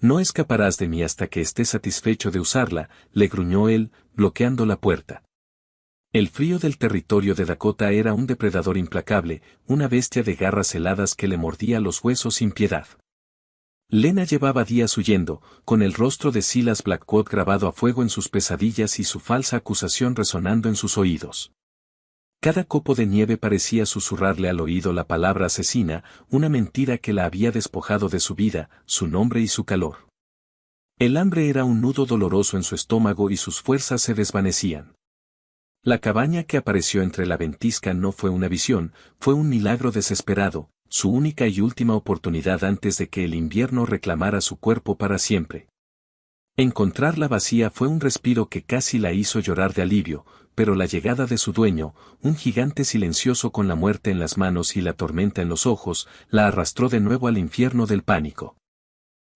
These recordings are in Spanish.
No escaparás de mí hasta que estés satisfecho de usarla, le gruñó él, bloqueando la puerta. El frío del territorio de Dakota era un depredador implacable, una bestia de garras heladas que le mordía los huesos sin piedad. Lena llevaba días huyendo, con el rostro de Silas Blackwood grabado a fuego en sus pesadillas y su falsa acusación resonando en sus oídos. Cada copo de nieve parecía susurrarle al oído la palabra asesina, una mentira que la había despojado de su vida, su nombre y su calor. El hambre era un nudo doloroso en su estómago y sus fuerzas se desvanecían. La cabaña que apareció entre la ventisca no fue una visión, fue un milagro desesperado, su única y última oportunidad antes de que el invierno reclamara su cuerpo para siempre. Encontrarla vacía fue un respiro que casi la hizo llorar de alivio, pero la llegada de su dueño, un gigante silencioso con la muerte en las manos y la tormenta en los ojos, la arrastró de nuevo al infierno del pánico.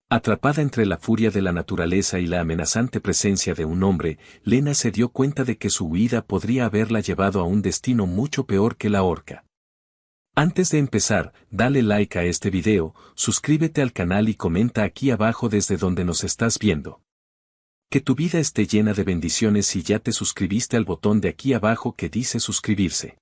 Atrapada entre la furia de la naturaleza y la amenazante presencia de un hombre, Lena se dio cuenta de que su huida podría haberla llevado a un destino mucho peor que la horca. Antes de empezar, dale like a este video, suscríbete al canal y comenta aquí abajo desde donde nos estás viendo. Que tu vida esté llena de bendiciones si ya te suscribiste al botón de aquí abajo que dice suscribirse.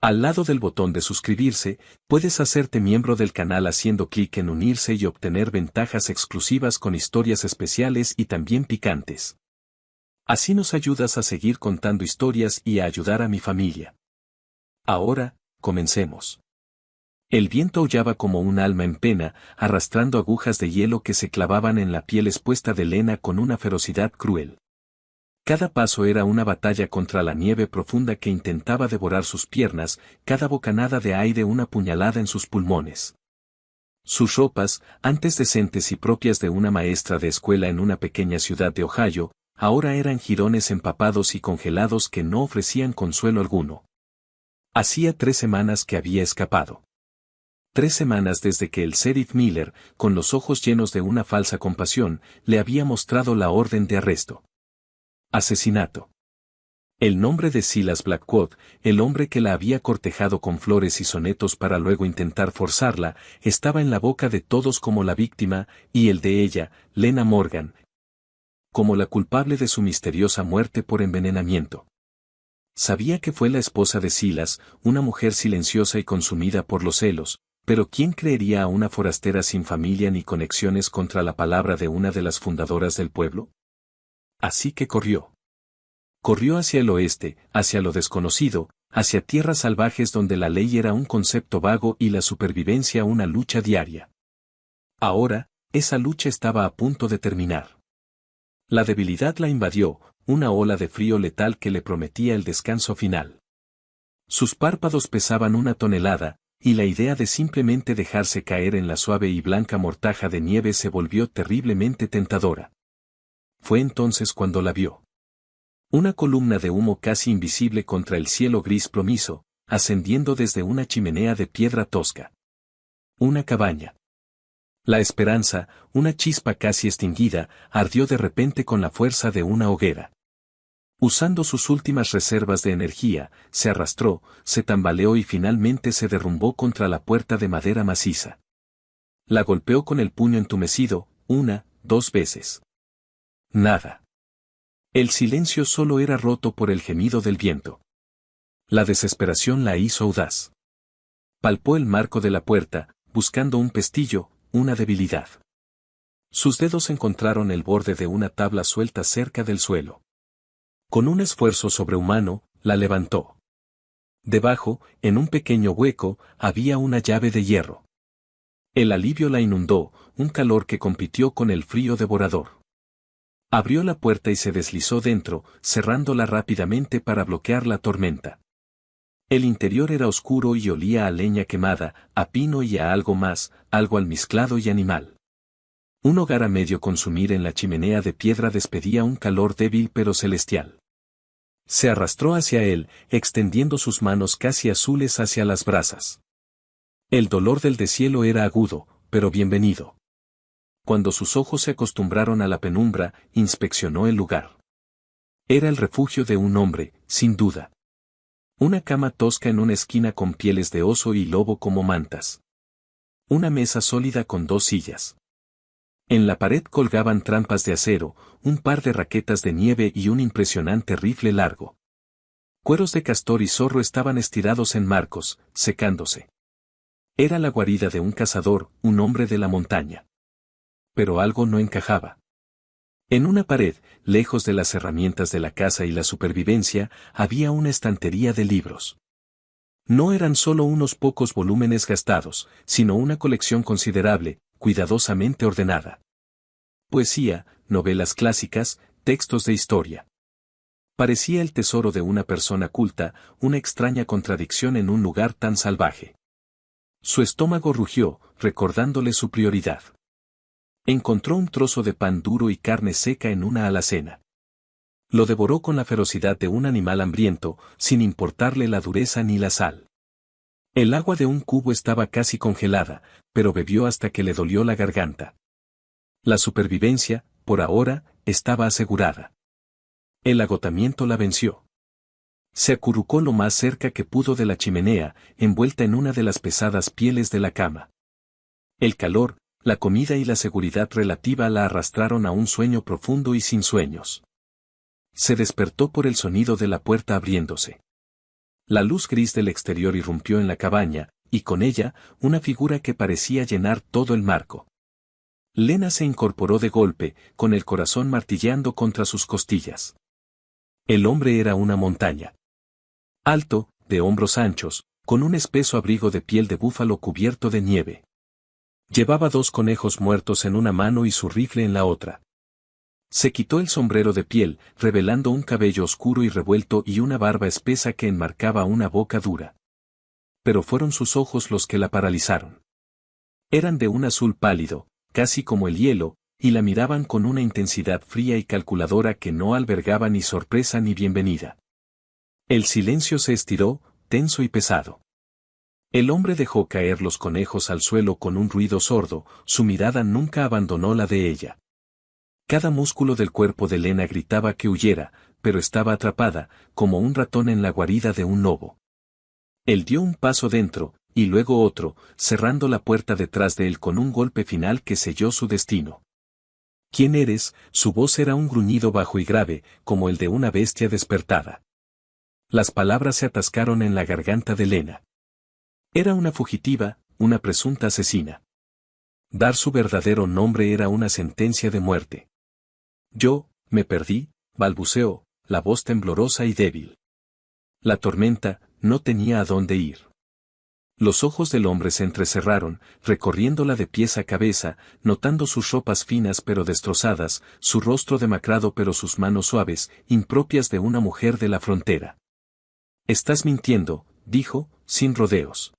Al lado del botón de suscribirse, puedes hacerte miembro del canal haciendo clic en unirse y obtener ventajas exclusivas con historias especiales y también picantes. Así nos ayudas a seguir contando historias y a ayudar a mi familia. Ahora, comencemos. El viento aullaba como un alma en pena, arrastrando agujas de hielo que se clavaban en la piel expuesta de Lena con una ferocidad cruel. Cada paso era una batalla contra la nieve profunda que intentaba devorar sus piernas, cada bocanada de aire una puñalada en sus pulmones. Sus ropas, antes decentes y propias de una maestra de escuela en una pequeña ciudad de Ohio, ahora eran jirones empapados y congelados que no ofrecían consuelo alguno. Hacía 3 semanas que había escapado. 3 semanas desde que el sheriff Miller, con los ojos llenos de una falsa compasión, le había mostrado la orden de arresto. Asesinato. El nombre de Silas Blackwood, el hombre que la había cortejado con flores y sonetos para luego intentar forzarla, estaba en la boca de todos como la víctima, y el de ella, Lena Morgan, como la culpable de su misteriosa muerte por envenenamiento. Sabía que fue la esposa de Silas, una mujer silenciosa y consumida por los celos, pero ¿quién creería a una forastera sin familia ni conexiones contra la palabra de una de las fundadoras del pueblo? Así que corrió. Corrió hacia el oeste, hacia lo desconocido, hacia tierras salvajes donde la ley era un concepto vago y la supervivencia una lucha diaria. Ahora, esa lucha estaba a punto de terminar. La debilidad la invadió, una ola de frío letal que le prometía el descanso final. Sus párpados pesaban 1 tonelada, y la idea de simplemente dejarse caer en la suave y blanca mortaja de nieve se volvió terriblemente tentadora. Fue entonces cuando la vio. Una columna de humo casi invisible contra el cielo gris plomizo, ascendiendo desde una chimenea de piedra tosca. Una cabaña. La esperanza, una chispa casi extinguida, ardió de repente con la fuerza de una hoguera. Usando sus últimas reservas de energía, se arrastró, se tambaleó y finalmente se derrumbó contra la puerta de madera maciza. La golpeó con el puño entumecido, 1, 2 veces. Nada. El silencio solo era roto por el gemido del viento. La desesperación la hizo audaz. Palpó el marco de la puerta, buscando un pestillo, una debilidad. Sus dedos encontraron el borde de una tabla suelta cerca del suelo. Con un esfuerzo sobrehumano, la levantó. Debajo, en un pequeño hueco, había una llave de hierro. El alivio la inundó, un calor que compitió con el frío devorador. Abrió la puerta y se deslizó dentro, cerrándola rápidamente para bloquear la tormenta. El interior era oscuro y olía a leña quemada, a pino y a algo más, algo almizclado y animal. Un hogar a medio consumir en la chimenea de piedra despedía un calor débil pero celestial. Se arrastró hacia él, extendiendo sus manos casi azules hacia las brasas. El dolor del deshielo era agudo, pero bienvenido. Cuando sus ojos se acostumbraron a la penumbra, inspeccionó el lugar. Era el refugio de un hombre, sin duda. Una cama tosca en una esquina con pieles de oso y lobo como mantas. Una mesa sólida con 2 sillas. En la pared colgaban trampas de acero, un par de raquetas de nieve y un impresionante rifle largo. Cueros de castor y zorro estaban estirados en marcos, secándose. Era la guarida de un cazador, un hombre de la montaña. Pero algo no encajaba. En una pared, lejos de las herramientas de la caza y la supervivencia, había una estantería de libros. No eran solo unos pocos volúmenes gastados, sino una colección considerable, cuidadosamente ordenada. Poesía, novelas clásicas, textos de historia. Parecía el tesoro de una persona culta, una extraña contradicción en un lugar tan salvaje. Su estómago rugió, recordándole su prioridad. Encontró un trozo de pan duro y carne seca en una alacena. Lo devoró con la ferocidad de un animal hambriento, sin importarle la dureza ni la sal. El agua de un cubo estaba casi congelada, pero bebió hasta que le dolió la garganta. La supervivencia, por ahora, estaba asegurada. El agotamiento la venció. Se acurrucó lo más cerca que pudo de la chimenea, envuelta en una de las pesadas pieles de la cama. El calor, la comida y la seguridad relativa la arrastraron a un sueño profundo y sin sueños. Se despertó por el sonido de la puerta abriéndose. La luz gris del exterior irrumpió en la cabaña, y con ella, una figura que parecía llenar todo el marco. Lena se incorporó de golpe, con el corazón martilleando contra sus costillas. El hombre era una montaña. Alto, de hombros anchos, con un espeso abrigo de piel de búfalo cubierto de nieve. Llevaba 2 conejos muertos en una mano y su rifle en la otra. Se quitó el sombrero de piel, revelando un cabello oscuro y revuelto y una barba espesa que enmarcaba una boca dura. Pero fueron sus ojos los que la paralizaron. Eran de un azul pálido, casi como el hielo, y la miraban con una intensidad fría y calculadora que no albergaba ni sorpresa ni bienvenida. El silencio se estiró, tenso y pesado. El hombre dejó caer los conejos al suelo con un ruido sordo, su mirada nunca abandonó la de ella. Cada músculo del cuerpo de Lena gritaba que huyera, pero estaba atrapada, como un ratón en la guarida de un lobo. Él dio un paso dentro, y luego otro, cerrando la puerta detrás de él con un golpe final que selló su destino. ¿Quién eres? Su voz era un gruñido bajo y grave, como el de una bestia despertada. Las palabras se atascaron en la garganta de Lena. Era una fugitiva, una presunta asesina. Dar su verdadero nombre era una sentencia de muerte. Yo, me perdí, balbuceó, la voz temblorosa y débil. La tormenta, no tenía a dónde ir. Los ojos del hombre se entrecerraron, recorriéndola de pies a cabeza, notando sus ropas finas pero destrozadas, su rostro demacrado pero sus manos suaves, impropias de una mujer de la frontera. Estás mintiendo, dijo, sin rodeos.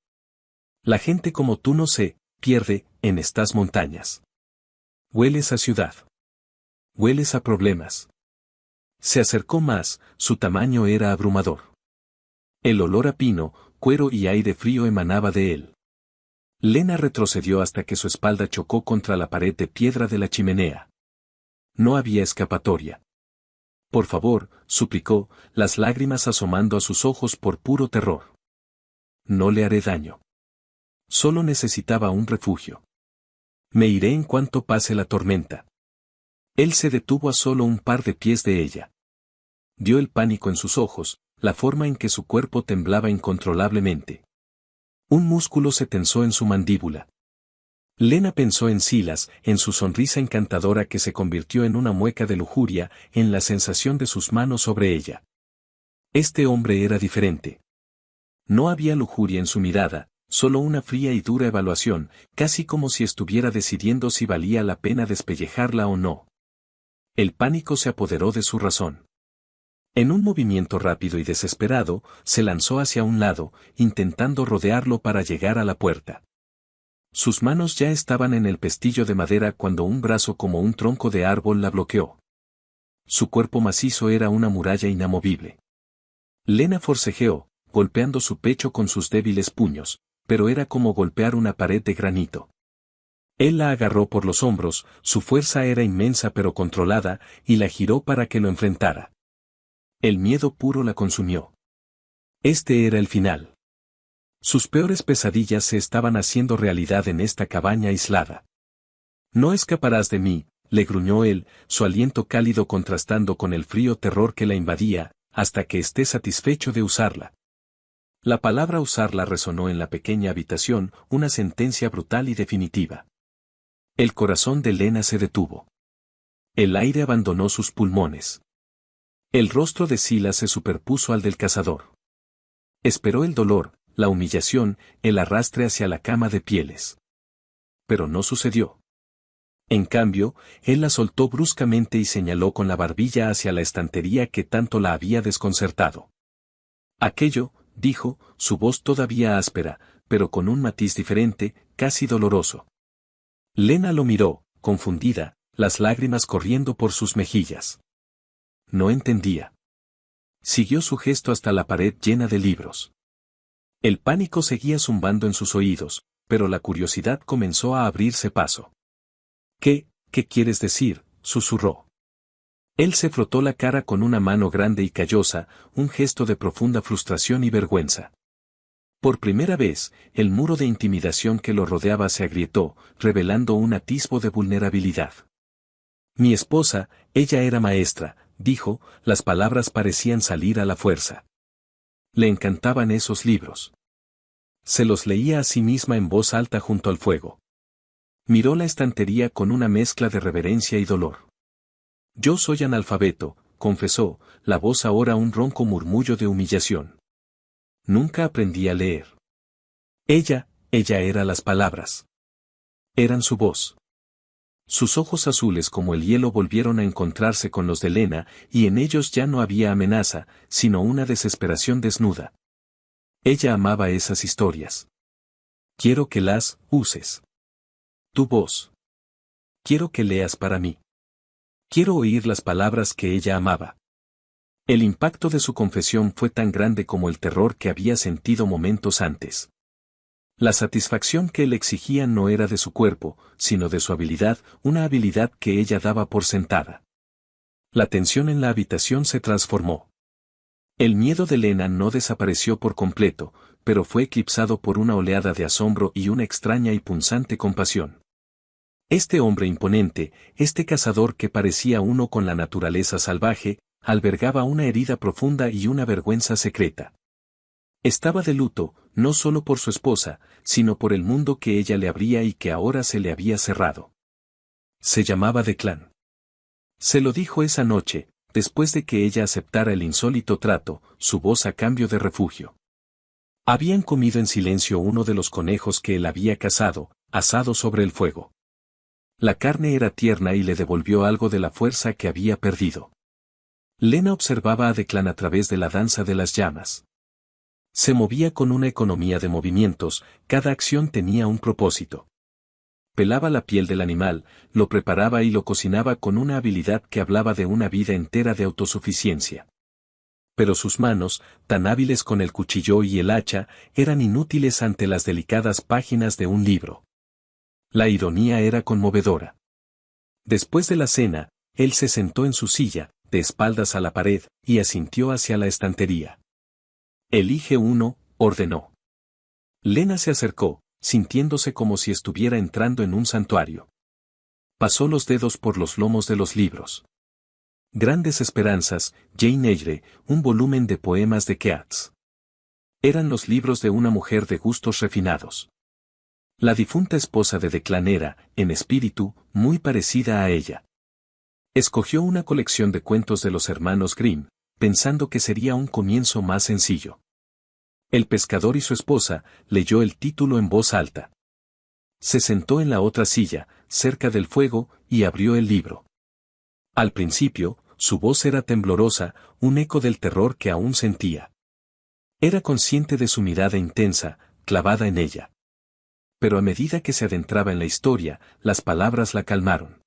La gente como tú no se pierde en estas montañas. Hueles a ciudad. Hueles a problemas. Se acercó más, su tamaño era abrumador. El olor a pino, cuero y aire frío emanaba de él. Lena retrocedió hasta que su espalda chocó contra la pared de piedra de la chimenea. No había escapatoria. Por favor, suplicó, las lágrimas asomando a sus ojos por puro terror. No le haré daño. Solo necesitaba un refugio. Me iré en cuanto pase la tormenta. Él se detuvo a solo un par de pies de ella. Vio el pánico en sus ojos, la forma en que su cuerpo temblaba incontrolablemente. Un músculo se tensó en su mandíbula. Lena pensó en Silas, en su sonrisa encantadora que se convirtió en una mueca de lujuria, en la sensación de sus manos sobre ella. Este hombre era diferente. No había lujuria en su mirada, solo una fría y dura evaluación, casi como si estuviera decidiendo si valía la pena despellejarla o no. El pánico se apoderó de su razón. En un movimiento rápido y desesperado, se lanzó hacia un lado, intentando rodearlo para llegar a la puerta. Sus manos ya estaban en el pestillo de madera cuando un brazo como un tronco de árbol la bloqueó. Su cuerpo macizo era una muralla inamovible. Lena forcejeó, golpeando su pecho con sus débiles puños, pero era como golpear una pared de granito. Él la agarró por los hombros, su fuerza era inmensa pero controlada, y la giró para que lo enfrentara. El miedo puro la consumió. Este era el final. Sus peores pesadillas se estaban haciendo realidad en esta cabaña aislada. No escaparás de mí, le gruñó él, su aliento cálido contrastando con el frío terror que la invadía, hasta que esté satisfecho de usarla. La palabra usarla resonó en la pequeña habitación, una sentencia brutal y definitiva. El corazón de Lena se detuvo. El aire abandonó sus pulmones. El rostro de Silas se superpuso al del cazador. Esperó el dolor, la humillación, el arrastre hacia la cama de pieles. Pero no sucedió. En cambio, él la soltó bruscamente y señaló con la barbilla hacia la estantería que tanto la había desconcertado. Aquello, dijo, su voz todavía áspera, pero con un matiz diferente, casi doloroso. Lena lo miró, confundida, las lágrimas corriendo por sus mejillas. No entendía. Siguió su gesto hasta la pared llena de libros. El pánico seguía zumbando en sus oídos, pero la curiosidad comenzó a abrirse paso. ¿Qué quieres decir?, susurró. Él se frotó la cara con una mano grande y callosa, un gesto de profunda frustración y vergüenza. Por primera vez, el muro de intimidación que lo rodeaba se agrietó, revelando un atisbo de vulnerabilidad. Mi esposa, ella era maestra, dijo, las palabras parecían salir a la fuerza. Le encantaban esos libros. Se los leía a sí misma en voz alta junto al fuego. Miró la estantería con una mezcla de reverencia y dolor. Yo soy analfabeto, confesó, la voz ahora un ronco murmullo de humillación. Nunca aprendí a leer. Ella era las palabras. Eran su voz. Sus ojos azules como el hielo volvieron a encontrarse con los de Lena, y en ellos ya no había amenaza, sino una desesperación desnuda. Ella amaba esas historias. Quiero que las uses. Tu voz. Quiero que leas para mí. Quiero oír las palabras que ella amaba. El impacto de su confesión fue tan grande como el terror que había sentido momentos antes. La satisfacción que él exigía no era de su cuerpo, sino de su habilidad, una habilidad que ella daba por sentada. La tensión en la habitación se transformó. El miedo de Lena no desapareció por completo, pero fue eclipsado por una oleada de asombro y una extraña y punzante compasión. Este hombre imponente, este cazador que parecía uno con la naturaleza salvaje, albergaba una herida profunda y una vergüenza secreta. Estaba de luto, no solo por su esposa, sino por el mundo que ella le abría y que ahora se le había cerrado. Se llamaba Declan. Se lo dijo esa noche, después de que ella aceptara el insólito trato, su voz a cambio de refugio. Habían comido en silencio uno de los conejos que él había cazado, asado sobre el fuego. La carne era tierna y le devolvió algo de la fuerza que había perdido. Lena observaba a Declan a través de la danza de las llamas. Se movía con una economía de movimientos, cada acción tenía un propósito. Pelaba la piel del animal, lo preparaba y lo cocinaba con una habilidad que hablaba de una vida entera de autosuficiencia. Pero sus manos, tan hábiles con el cuchillo y el hacha, eran inútiles ante las delicadas páginas de un libro. La ironía era conmovedora. Después de la cena, él se sentó en su silla, de espaldas a la pared, y asintió hacia la estantería. Elige uno, ordenó. Lena se acercó, sintiéndose como si estuviera entrando en un santuario. Pasó los dedos por los lomos de los libros. Grandes Esperanzas, Jane Eyre, un volumen de poemas de Keats. Eran los libros de una mujer de gustos refinados. La difunta esposa de Declan era, en espíritu, muy parecida a ella. Escogió una colección de cuentos de los hermanos Grimm, pensando que sería un comienzo más sencillo. El pescador y su esposa leyó el título en voz alta. Se sentó en la otra silla, cerca del fuego, y abrió el libro. Al principio, su voz era temblorosa, un eco del terror que aún sentía. Era consciente de su mirada intensa, clavada en ella. Pero a medida que se adentraba en la historia, las palabras la calmaron.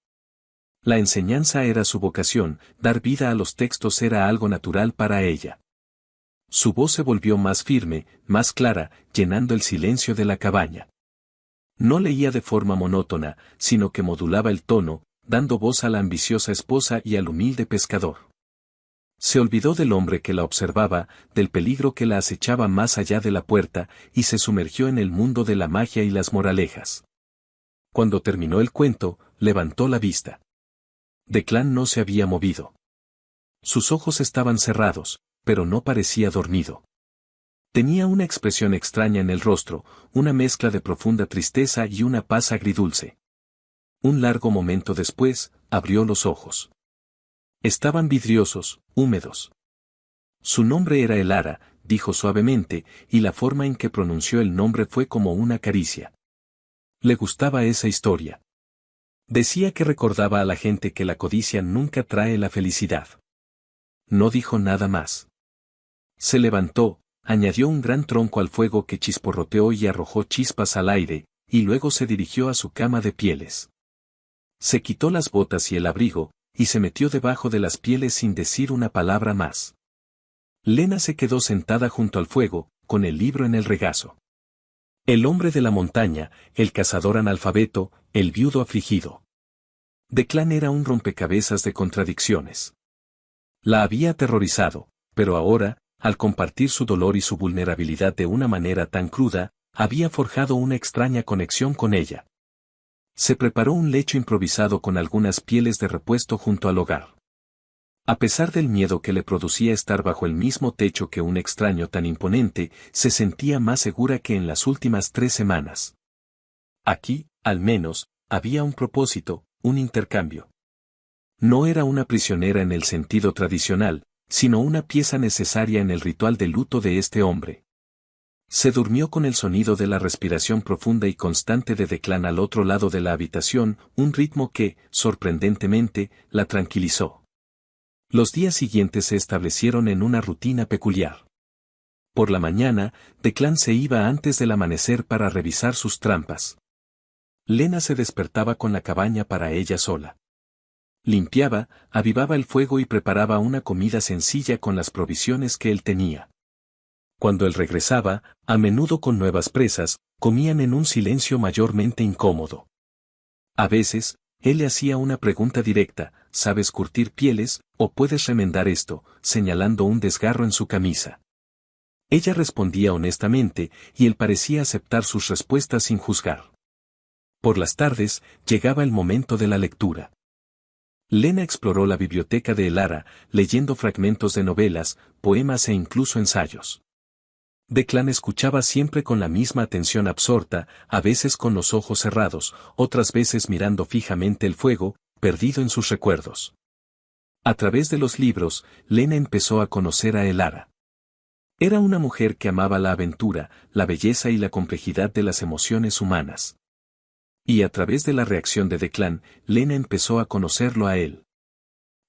La enseñanza era su vocación, dar vida a los textos era algo natural para ella. Su voz se volvió más firme, más clara, llenando el silencio de la cabaña. No leía de forma monótona, sino que modulaba el tono, dando voz a la ambiciosa esposa y al humilde pescador. Se olvidó del hombre que la observaba, del peligro que la acechaba más allá de la puerta, y se sumergió en el mundo de la magia y las moralejas. Cuando terminó el cuento, levantó la vista. Declan no se había movido. Sus ojos estaban cerrados, pero no parecía dormido. Tenía una expresión extraña en el rostro, una mezcla de profunda tristeza y una paz agridulce. Un largo momento después, abrió los ojos. Estaban vidriosos, húmedos. Su nombre era Elara, dijo suavemente, y la forma en que pronunció el nombre fue como una caricia. Le gustaba esa historia. Decía que recordaba a la gente que la codicia nunca trae la felicidad. No dijo nada más. Se levantó, añadió un gran tronco al fuego que chisporroteó y arrojó chispas al aire, y luego se dirigió a su cama de pieles. Se quitó las botas y el abrigo, y se metió debajo de las pieles sin decir una palabra más. Lena se quedó sentada junto al fuego, con el libro en el regazo. El hombre de la montaña, el cazador analfabeto, el viudo afligido. Declan era un rompecabezas de contradicciones. La había aterrorizado, pero ahora, al compartir su dolor y su vulnerabilidad de una manera tan cruda, había forjado una extraña conexión con ella. Se preparó un lecho improvisado con algunas pieles de repuesto junto al hogar. A pesar del miedo que le producía estar bajo el mismo techo que un extraño tan imponente, se sentía más segura que en las últimas 3 semanas. Aquí, al menos, había un propósito, un intercambio. No era una prisionera en el sentido tradicional, sino una pieza necesaria en el ritual de luto de este hombre. Se durmió con el sonido de la respiración profunda y constante de Declan al otro lado de la habitación, un ritmo que, sorprendentemente, la tranquilizó. Los días siguientes se establecieron en una rutina peculiar. Por la mañana, Declan se iba antes del amanecer para revisar sus trampas. Lena se despertaba con la cabaña para ella sola. Limpiaba, avivaba el fuego y preparaba una comida sencilla con las provisiones que él tenía. Cuando él regresaba, a menudo con nuevas presas, comían en un silencio mayormente incómodo. A veces, él le hacía una pregunta directa: ¿sabes curtir pieles, o puedes remendar esto?, señalando un desgarro en su camisa. Ella respondía honestamente, y él parecía aceptar sus respuestas sin juzgar. Por las tardes, llegaba el momento de la lectura. Lena exploró la biblioteca de Elara, leyendo fragmentos de novelas, poemas e incluso ensayos. Declan escuchaba siempre con la misma atención absorta, a veces con los ojos cerrados, otras veces mirando fijamente el fuego, perdido en sus recuerdos. A través de los libros, Lena empezó a conocer a Elara. Era una mujer que amaba la aventura, la belleza y la complejidad de las emociones humanas. Y a través de la reacción de Declan, Lena empezó a conocerlo a él.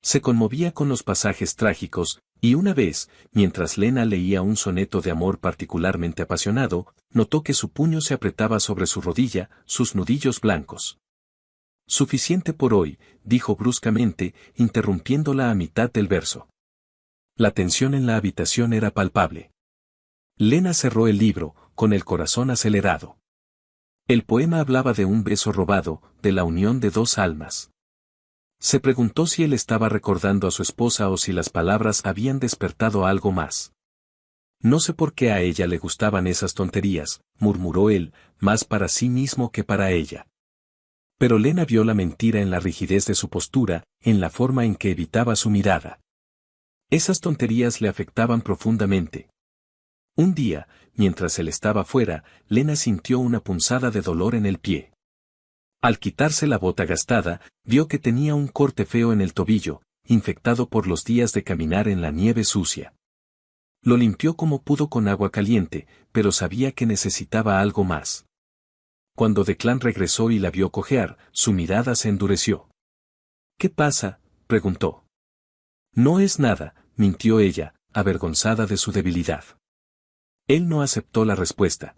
Se conmovía con los pasajes trágicos, y una vez, mientras Lena leía un soneto de amor particularmente apasionado, notó que su puño se apretaba sobre su rodilla, sus nudillos blancos. «Suficiente por hoy», dijo bruscamente, interrumpiéndola a mitad del verso. La tensión en la habitación era palpable. Lena cerró el libro, con el corazón acelerado. El poema hablaba de un beso robado, de la unión de 2 almas. Se preguntó si él estaba recordando a su esposa o si las palabras habían despertado algo más. «No sé por qué a ella le gustaban esas tonterías», murmuró él, más para sí mismo que para ella. Pero Lena vio la mentira en la rigidez de su postura, en la forma en que evitaba su mirada. Esas tonterías le afectaban profundamente. Un día, mientras él estaba fuera, Lena sintió una punzada de dolor en el pie. Al quitarse la bota gastada, vio que tenía un corte feo en el tobillo, infectado por los días de caminar en la nieve sucia. Lo limpió como pudo con agua caliente, pero sabía que necesitaba algo más. Cuando Declan regresó y la vio cojear, su mirada se endureció. «¿Qué pasa?», preguntó. «No es nada», mintió ella, avergonzada de su debilidad. Él no aceptó la respuesta.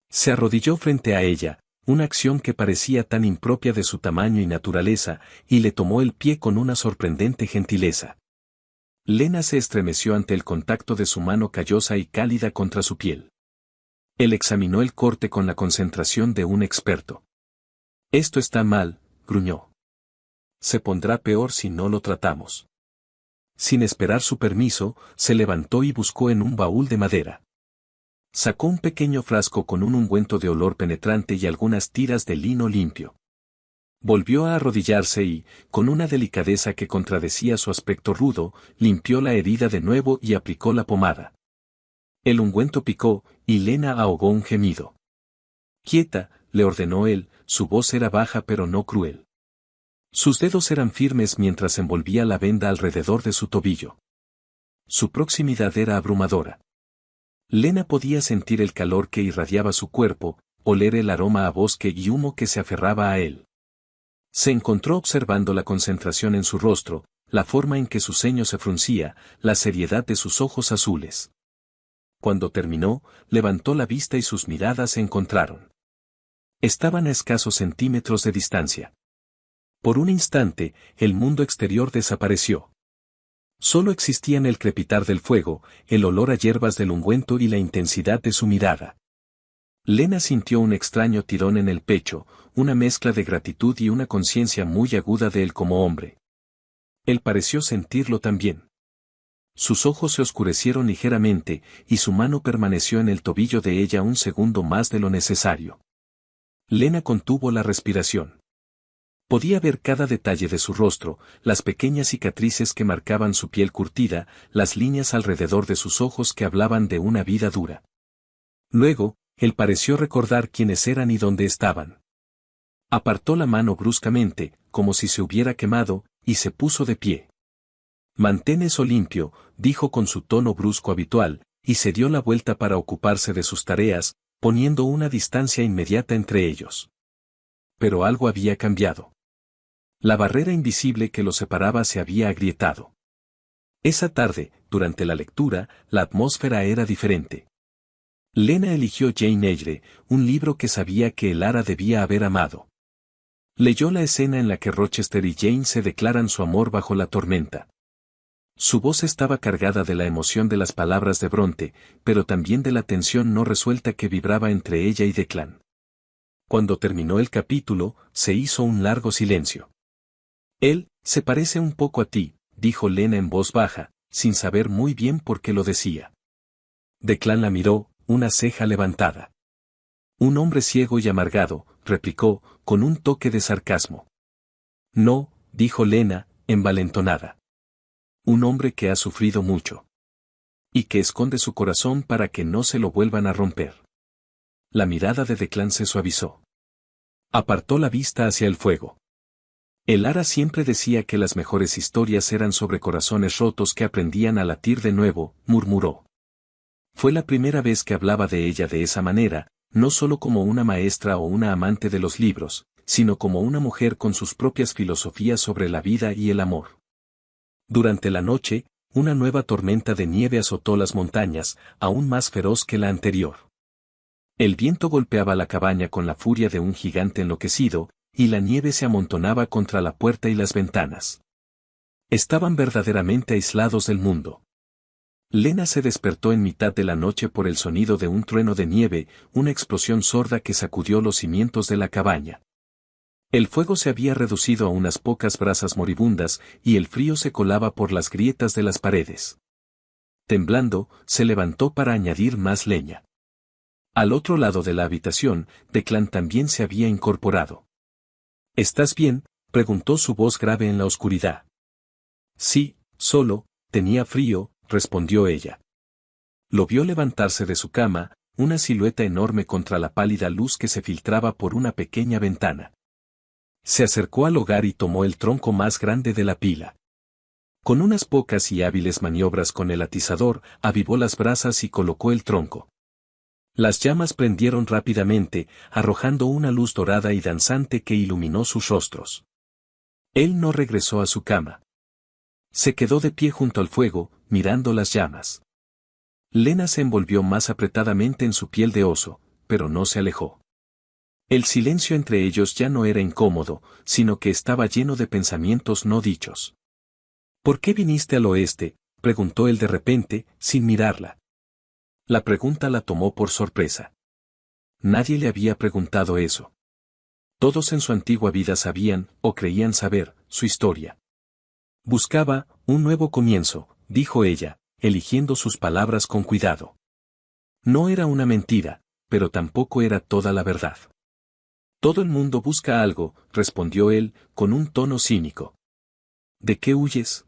Se arrodilló frente a ella, una acción que parecía tan impropia de su tamaño y naturaleza, y le tomó el pie con una sorprendente gentileza. Lena se estremeció ante el contacto de su mano callosa y cálida contra su piel. Él examinó el corte con la concentración de un experto. «Esto está mal», gruñó. «Se pondrá peor si no lo tratamos». Sin esperar su permiso, se levantó y buscó en un baúl de madera. Sacó un pequeño frasco con un ungüento de olor penetrante y algunas tiras de lino limpio. Volvió a arrodillarse y, con una delicadeza que contradecía su aspecto rudo, limpió la herida de nuevo y aplicó la pomada. El ungüento picó, y Lena ahogó un gemido. «Quieta», le ordenó él, su voz era baja pero no cruel. Sus dedos eran firmes mientras envolvía la venda alrededor de su tobillo. Su proximidad era abrumadora. Lena podía sentir el calor que irradiaba su cuerpo, oler el aroma a bosque y humo que se aferraba a él. Se encontró observando la concentración en su rostro, la forma en que su ceño se fruncía, la seriedad de sus ojos azules. Cuando terminó, levantó la vista y sus miradas se encontraron. Estaban a escasos centímetros de distancia. Por un instante, el mundo exterior desapareció. Solo existían el crepitar del fuego, el olor a hierbas del ungüento y la intensidad de su mirada. Lena sintió un extraño tirón en el pecho, una mezcla de gratitud y una conciencia muy aguda de él como hombre. Él pareció sentirlo también. Sus ojos se oscurecieron ligeramente, y su mano permaneció en el tobillo de ella un segundo más de lo necesario. Lena contuvo la respiración. Podía ver cada detalle de su rostro, las pequeñas cicatrices que marcaban su piel curtida, las líneas alrededor de sus ojos que hablaban de una vida dura. Luego, él pareció recordar quiénes eran y dónde estaban. Apartó la mano bruscamente, como si se hubiera quemado, y se puso de pie. «Mantén eso limpio», dijo con su tono brusco habitual, y se dio la vuelta para ocuparse de sus tareas, poniendo una distancia inmediata entre ellos. Pero algo había cambiado. La barrera invisible que los separaba se había agrietado. Esa tarde, durante la lectura, la atmósfera era diferente. Lena eligió Jane Eyre, un libro que sabía que Elara debía haber amado. Leyó la escena en la que Rochester y Jane se declaran su amor bajo la tormenta. Su voz estaba cargada de la emoción de las palabras de Bronte, pero también de la tensión no resuelta que vibraba entre ella y Declan. Cuando terminó el capítulo, se hizo un largo silencio. «Él, se parece un poco a ti», dijo Lena en voz baja, sin saber muy bien por qué lo decía. Declan la miró, una ceja levantada. «Un hombre ciego y amargado», replicó, con un toque de sarcasmo. «No», dijo Lena, envalentonada. «Un hombre que ha sufrido mucho. Y que esconde su corazón para que no se lo vuelvan a romper». La mirada de Declan se suavizó. Apartó la vista hacia el fuego. Elara siempre decía que las mejores historias eran sobre corazones rotos que aprendían a latir de nuevo, murmuró. Fue la primera vez que hablaba de ella de esa manera, no solo como una maestra o una amante de los libros, sino como una mujer con sus propias filosofías sobre la vida y el amor. Durante la noche, una nueva tormenta de nieve azotó las montañas, aún más feroz que la anterior. El viento golpeaba la cabaña con la furia de un gigante enloquecido, y la nieve se amontonaba contra la puerta y las ventanas. Estaban verdaderamente aislados del mundo. Lena se despertó en mitad de la noche por el sonido de un trueno de nieve, una explosión sorda que sacudió los cimientos de la cabaña. El fuego se había reducido a unas pocas brasas moribundas, y el frío se colaba por las grietas de las paredes. Temblando, se levantó para añadir más leña. Al otro lado de la habitación, Declan también se había incorporado. «¿Estás bien?», preguntó su voz grave en la oscuridad. «Sí, solo, tenía frío», respondió ella. Lo vio levantarse de su cama, una silueta enorme contra la pálida luz que se filtraba por una pequeña ventana. Se acercó al hogar y tomó el tronco más grande de la pila. Con unas pocas y hábiles maniobras con el atizador, avivó las brasas y colocó el tronco. Las llamas prendieron rápidamente, arrojando una luz dorada y danzante que iluminó sus rostros. Él no regresó a su cama. Se quedó de pie junto al fuego, mirando las llamas. Lena se envolvió más apretadamente en su piel de oso, pero no se alejó. El silencio entre ellos ya no era incómodo, sino que estaba lleno de pensamientos no dichos. «¿Por qué viniste al oeste?», preguntó él de repente, sin mirarla. La pregunta la tomó por sorpresa. Nadie le había preguntado eso. Todos en su antigua vida sabían, o creían saber, su historia. «Buscaba un nuevo comienzo», dijo ella, eligiendo sus palabras con cuidado. No era una mentira, pero tampoco era toda la verdad. Todo el mundo busca algo, respondió él, con un tono cínico. ¿De qué huyes?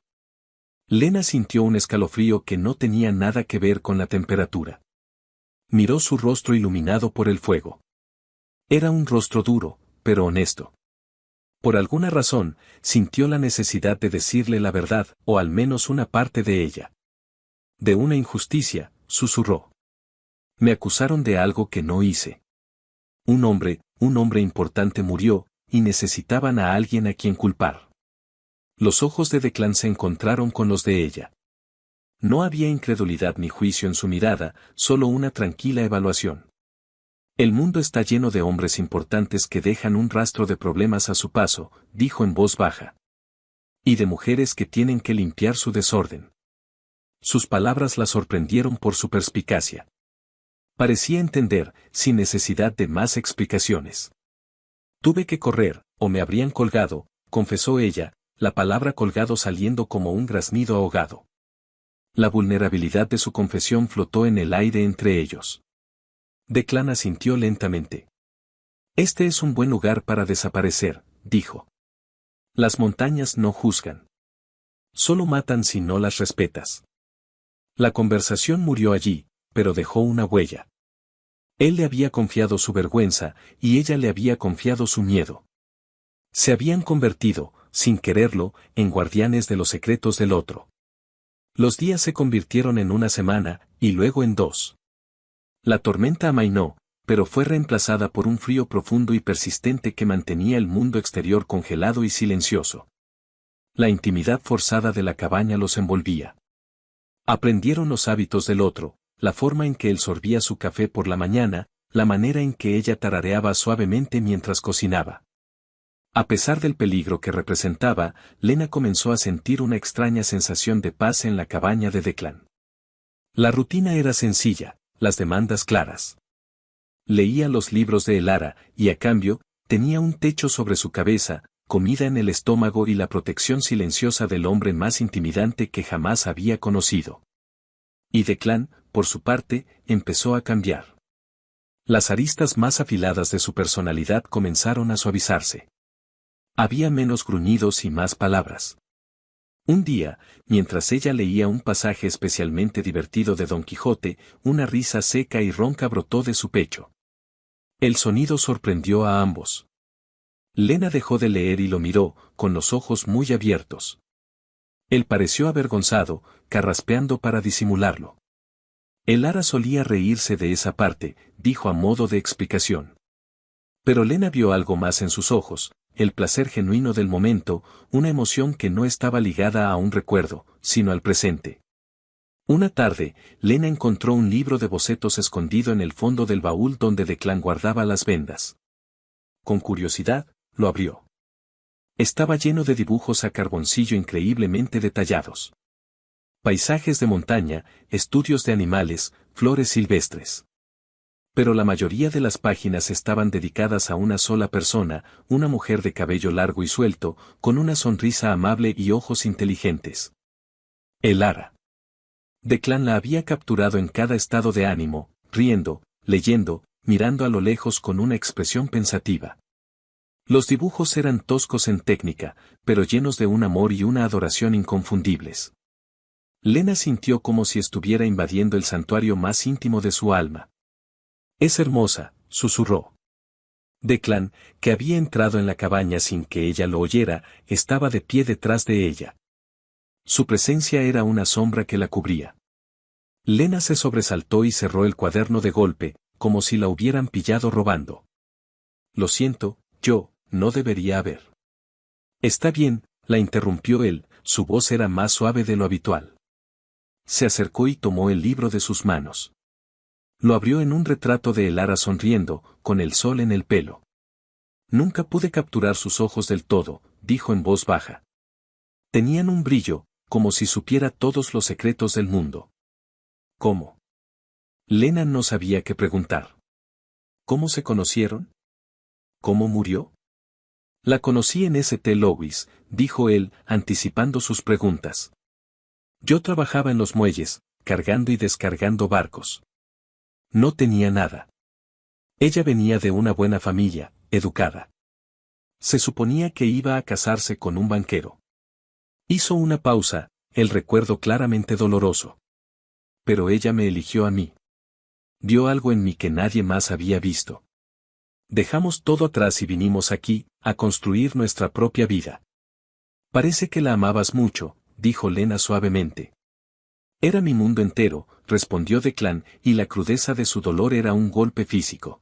Lena sintió un escalofrío que no tenía nada que ver con la temperatura. Miró su rostro iluminado por el fuego. Era un rostro duro, pero honesto. Por alguna razón, sintió la necesidad de decirle la verdad, o al menos una parte de ella. De una injusticia, susurró. Me acusaron de algo que no hice. Un hombre importante murió, y necesitaban a alguien a quien culpar. Los ojos de Declan se encontraron con los de ella. No había incredulidad ni juicio en su mirada, solo una tranquila evaluación. El mundo está lleno de hombres importantes que dejan un rastro de problemas a su paso, dijo en voz baja. Y de mujeres que tienen que limpiar su desorden. Sus palabras la sorprendieron por su perspicacia. Parecía entender, sin necesidad de más explicaciones. Tuve que correr, o me habrían colgado, confesó ella, la palabra colgado saliendo como un graznido ahogado. La vulnerabilidad de su confesión flotó en el aire entre ellos. Declan asintió lentamente. Este es un buen lugar para desaparecer, dijo. Las montañas no juzgan. Solo matan si no las respetas. La conversación murió allí, pero dejó una huella. Él le había confiado su vergüenza, y ella le había confiado su miedo. Se habían convertido, sin quererlo, en guardianes de los secretos del otro. Los días se convirtieron en una semana, y luego en 2. La tormenta amainó, pero fue reemplazada por un frío profundo y persistente que mantenía el mundo exterior congelado y silencioso. La intimidad forzada de la cabaña los envolvía. Aprendieron los hábitos del otro, la forma en que él sorbía su café por la mañana, la manera en que ella tarareaba suavemente mientras cocinaba. A pesar del peligro que representaba, Lena comenzó a sentir una extraña sensación de paz en la cabaña de Declan. La rutina era sencilla, las demandas claras. Leía los libros de Elara, y a cambio, tenía un techo sobre su cabeza, comida en el estómago y la protección silenciosa del hombre más intimidante que jamás había conocido. Y Declan, por su parte, empezó a cambiar. Las aristas más afiladas de su personalidad comenzaron a suavizarse. Había menos gruñidos y más palabras. Un día, mientras ella leía un pasaje especialmente divertido de Don Quijote, una risa seca y ronca brotó de su pecho. El sonido sorprendió a ambos. Lena dejó de leer y lo miró, con los ojos muy abiertos. Él pareció avergonzado, carraspeando para disimularlo. Elara solía reírse de esa parte, dijo a modo de explicación. Pero Lena vio algo más en sus ojos, el placer genuino del momento, una emoción que no estaba ligada a un recuerdo, sino al presente. Una tarde, Lena encontró un libro de bocetos escondido en el fondo del baúl donde Declan guardaba las vendas. Con curiosidad, lo abrió. Estaba lleno de dibujos a carboncillo increíblemente detallados. Paisajes de montaña, estudios de animales, flores silvestres. Pero la mayoría de las páginas estaban dedicadas a una sola persona, una mujer de cabello largo y suelto, con una sonrisa amable y ojos inteligentes. Elara. Declan la había capturado en cada estado de ánimo, riendo, leyendo, mirando a lo lejos con una expresión pensativa. Los dibujos eran toscos en técnica, pero llenos de un amor y una adoración inconfundibles. Lena sintió como si estuviera invadiendo el santuario más íntimo de su alma. «Es hermosa», susurró. Declan, que había entrado en la cabaña sin que ella lo oyera, estaba de pie detrás de ella. Su presencia era una sombra que la cubría. Lena se sobresaltó y cerró el cuaderno de golpe, como si la hubieran pillado robando. «Lo siento, yo, no debería haber». «Está bien», la interrumpió él, su voz era más suave de lo habitual. Se acercó y tomó el libro de sus manos. Lo abrió en un retrato de Elara sonriendo, con el sol en el pelo. «Nunca pude capturar sus ojos del todo», dijo en voz baja. Tenían un brillo, como si supiera todos los secretos del mundo. «¿Cómo?» Lena no sabía qué preguntar. «¿Cómo se conocieron? ¿Cómo murió?» «La conocí en St. Louis», dijo él, anticipando sus preguntas. «Yo trabajaba en los muelles, cargando y descargando barcos. No tenía nada. Ella venía de una buena familia, educada. Se suponía que iba a casarse con un banquero. Hizo una pausa, el recuerdo claramente doloroso. Pero ella me eligió a mí. Vio algo en mí que nadie más había visto. Dejamos todo atrás y vinimos aquí, a construir nuestra propia vida. Parece que la amabas mucho, dijo Lena suavemente. Era mi mundo entero, respondió Declan, y la crudeza de su dolor era un golpe físico.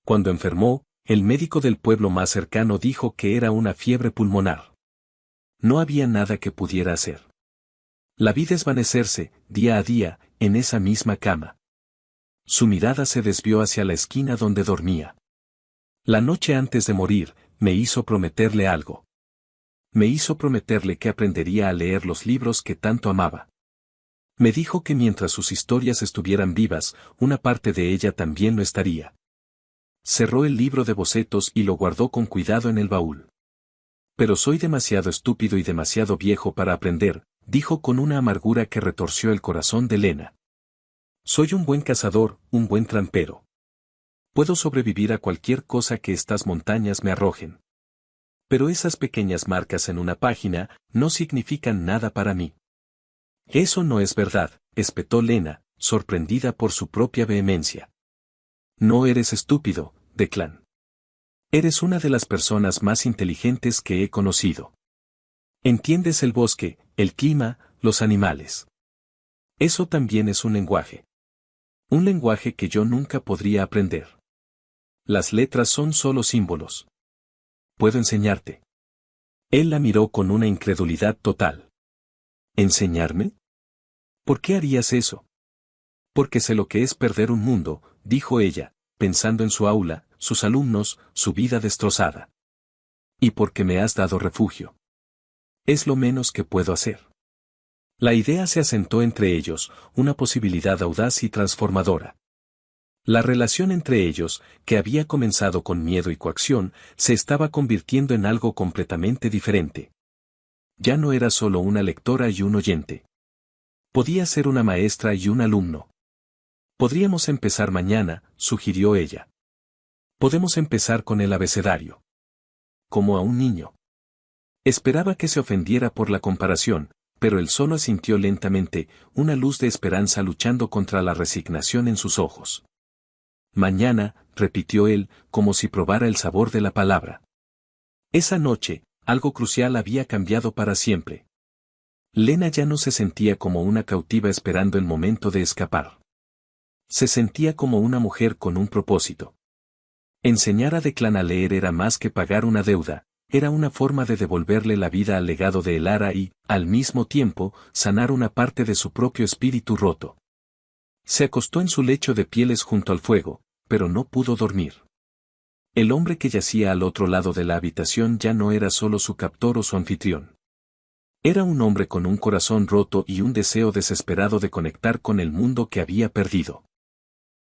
Cuando enfermó, el médico del pueblo más cercano dijo que era una fiebre pulmonar. No había nada que pudiera hacer. La vi desvanecerse, día a día, en esa misma cama. Su mirada se desvió hacia la esquina donde dormía. La noche antes de morir, me hizo prometerle algo. Me hizo prometerle que aprendería a leer los libros que tanto amaba. Me dijo que mientras sus historias estuvieran vivas, una parte de ella también lo estaría. Cerró el libro de bocetos y lo guardó con cuidado en el baúl. Pero soy demasiado estúpido y demasiado viejo para aprender, dijo con una amargura que retorció el corazón de Lena. Soy un buen cazador, un buen trampero. Puedo sobrevivir a cualquier cosa que estas montañas me arrojen. Pero esas pequeñas marcas en una página no significan nada para mí. Eso no es verdad, espetó Lena, sorprendida por su propia vehemencia. No eres estúpido, Declan. Eres una de las personas más inteligentes que he conocido. Entiendes el bosque, el clima, los animales. Eso también es un lenguaje. Un lenguaje que yo nunca podría aprender. Las letras son solo símbolos. Puedo enseñarte. Él la miró con una incredulidad total. ¿Enseñarme? ¿Por qué harías eso? Porque sé lo que es perder un mundo, dijo ella, pensando en su aula, sus alumnos, su vida destrozada. Y porque me has dado refugio. Es lo menos que puedo hacer. La idea se asentó entre ellos, una posibilidad audaz y transformadora. La relación entre ellos, que había comenzado con miedo y coacción, se estaba convirtiendo en algo completamente diferente. Ya no era solo una lectora y un oyente. Podía ser una maestra y un alumno. Podríamos empezar mañana, sugirió ella. Podemos empezar con el abecedario. Como a un niño. Esperaba que se ofendiera por la comparación, pero él solo asintió lentamente, una luz de esperanza luchando contra la resignación en sus ojos. Mañana, repitió él, como si probara el sabor de la palabra. Esa noche, algo crucial había cambiado para siempre. Lena ya no se sentía como una cautiva esperando el momento de escapar. Se sentía como una mujer con un propósito. Enseñar a Declan a leer era más que pagar una deuda, era una forma de devolverle la vida al legado de Elara y, al mismo tiempo, sanar una parte de su propio espíritu roto. Se acostó en su lecho de pieles junto al fuego, pero no pudo dormir. El hombre que yacía al otro lado de la habitación ya no era solo su captor o su anfitrión. Era un hombre con un corazón roto y un deseo desesperado de conectar con el mundo que había perdido.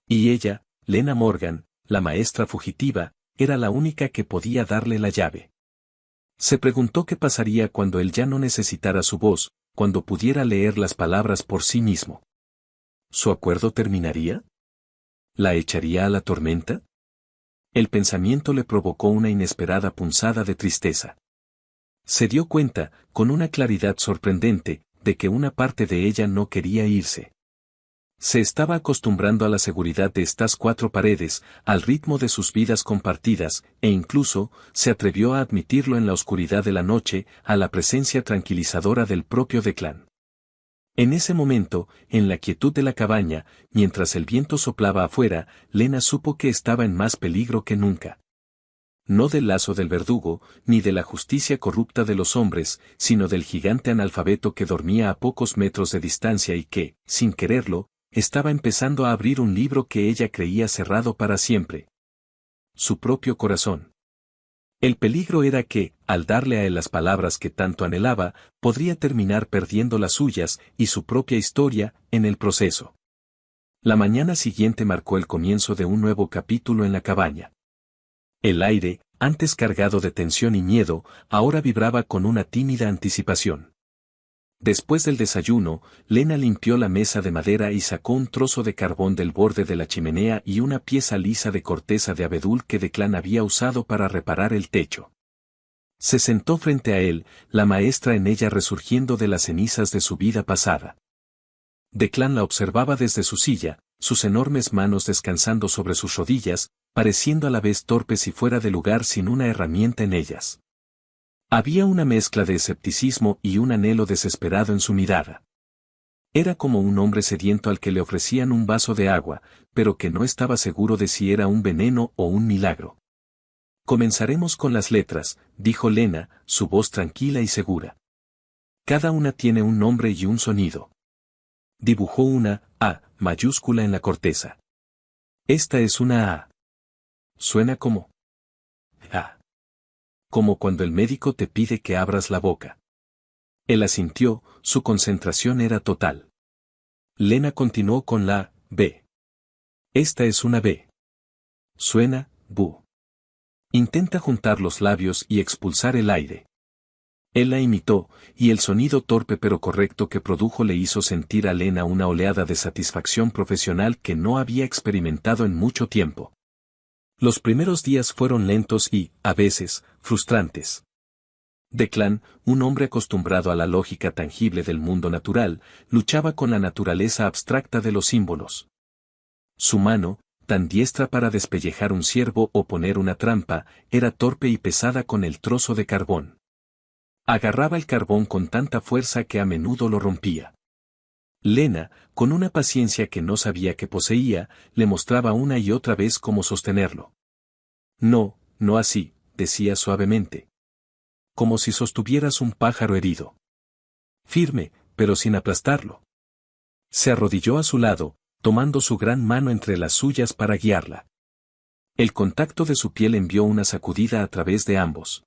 Y ella, Lena Morgan, la maestra fugitiva, era la única que podía darle la llave. Se preguntó qué pasaría cuando él ya no necesitara su voz, cuando pudiera leer las palabras por sí mismo. ¿Su acuerdo terminaría? ¿La echaría a la tormenta? El pensamiento le provocó una inesperada punzada de tristeza. Se dio cuenta, con una claridad sorprendente, de que una parte de ella no quería irse. Se estaba acostumbrando a la seguridad de estas cuatro paredes, al ritmo de sus vidas compartidas, e incluso, se atrevió a admitirlo en la oscuridad de la noche, a la presencia tranquilizadora del propio Declan. En ese momento, en la quietud de la cabaña, mientras el viento soplaba afuera, Lena supo que estaba en más peligro que nunca. No del lazo del verdugo, ni de la justicia corrupta de los hombres, sino del gigante analfabeto que dormía a pocos metros de distancia y que, sin quererlo, estaba empezando a abrir un libro que ella creía cerrado para siempre. Su propio corazón. El peligro era que, al darle a él las palabras que tanto anhelaba, podría terminar perdiendo las suyas y su propia historia, en el proceso. La mañana siguiente marcó el comienzo de un nuevo capítulo en la cabaña. El aire, antes cargado de tensión y miedo, ahora vibraba con una tímida anticipación. Después del desayuno, Lena limpió la mesa de madera y sacó un trozo de carbón del borde de la chimenea y una pieza lisa de corteza de abedul que Declan había usado para reparar el techo. Se sentó frente a él, la maestra en ella resurgiendo de las cenizas de su vida pasada. Declan la observaba desde su silla, sus enormes manos descansando sobre sus rodillas, pareciendo a la vez torpes y fuera de lugar sin una herramienta en ellas. Había una mezcla de escepticismo y un anhelo desesperado en su mirada. Era como un hombre sediento al que le ofrecían un vaso de agua, pero que no estaba seguro de si era un veneno o un milagro. Comenzaremos con las letras, dijo Lena, su voz tranquila y segura. Cada una tiene un nombre y un sonido. Dibujó una A mayúscula en la corteza. Esta es una A. Suena como A. Como cuando el médico te pide que abras la boca. Él asintió, su concentración era total. Lena continuó con la B. Esta es una B. Suena Bu. Intenta juntar los labios y expulsar el aire. Él la imitó, y el sonido torpe pero correcto que produjo le hizo sentir a Lena una oleada de satisfacción profesional que no había experimentado en mucho tiempo. Los primeros días fueron lentos y, a veces, frustrantes. Declan, un hombre acostumbrado a la lógica tangible del mundo natural, luchaba con la naturaleza abstracta de los símbolos. Su mano, tan diestra para despellejar un ciervo o poner una trampa, era torpe y pesada con el trozo de carbón. Agarraba el carbón con tanta fuerza que a menudo lo rompía. Lena, con una paciencia que no sabía que poseía, le mostraba una y otra vez cómo sostenerlo. No, no así, decía suavemente. Como si sostuvieras un pájaro herido. Firme, pero sin aplastarlo. Se arrodilló a su lado, tomando su gran mano entre las suyas para guiarla. El contacto de su piel envió una sacudida a través de ambos.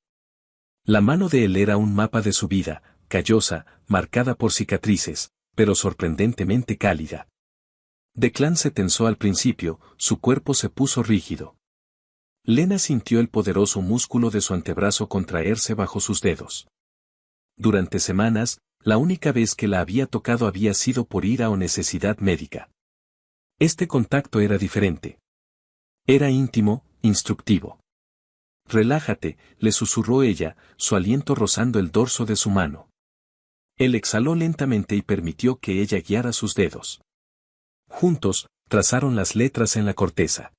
La mano de él era un mapa de su vida, callosa, marcada por cicatrices, pero sorprendentemente cálida. Declan se tensó al principio, su cuerpo se puso rígido. Lena sintió el poderoso músculo de su antebrazo contraerse bajo sus dedos. Durante semanas, la única vez que la había tocado había sido por ira o necesidad médica. Este contacto era diferente. Era íntimo, instructivo. Relájate, le susurró ella, su aliento rozando el dorso de su mano. Él exhaló lentamente y permitió que ella guiara sus dedos. Juntos, trazaron las letras en la corteza.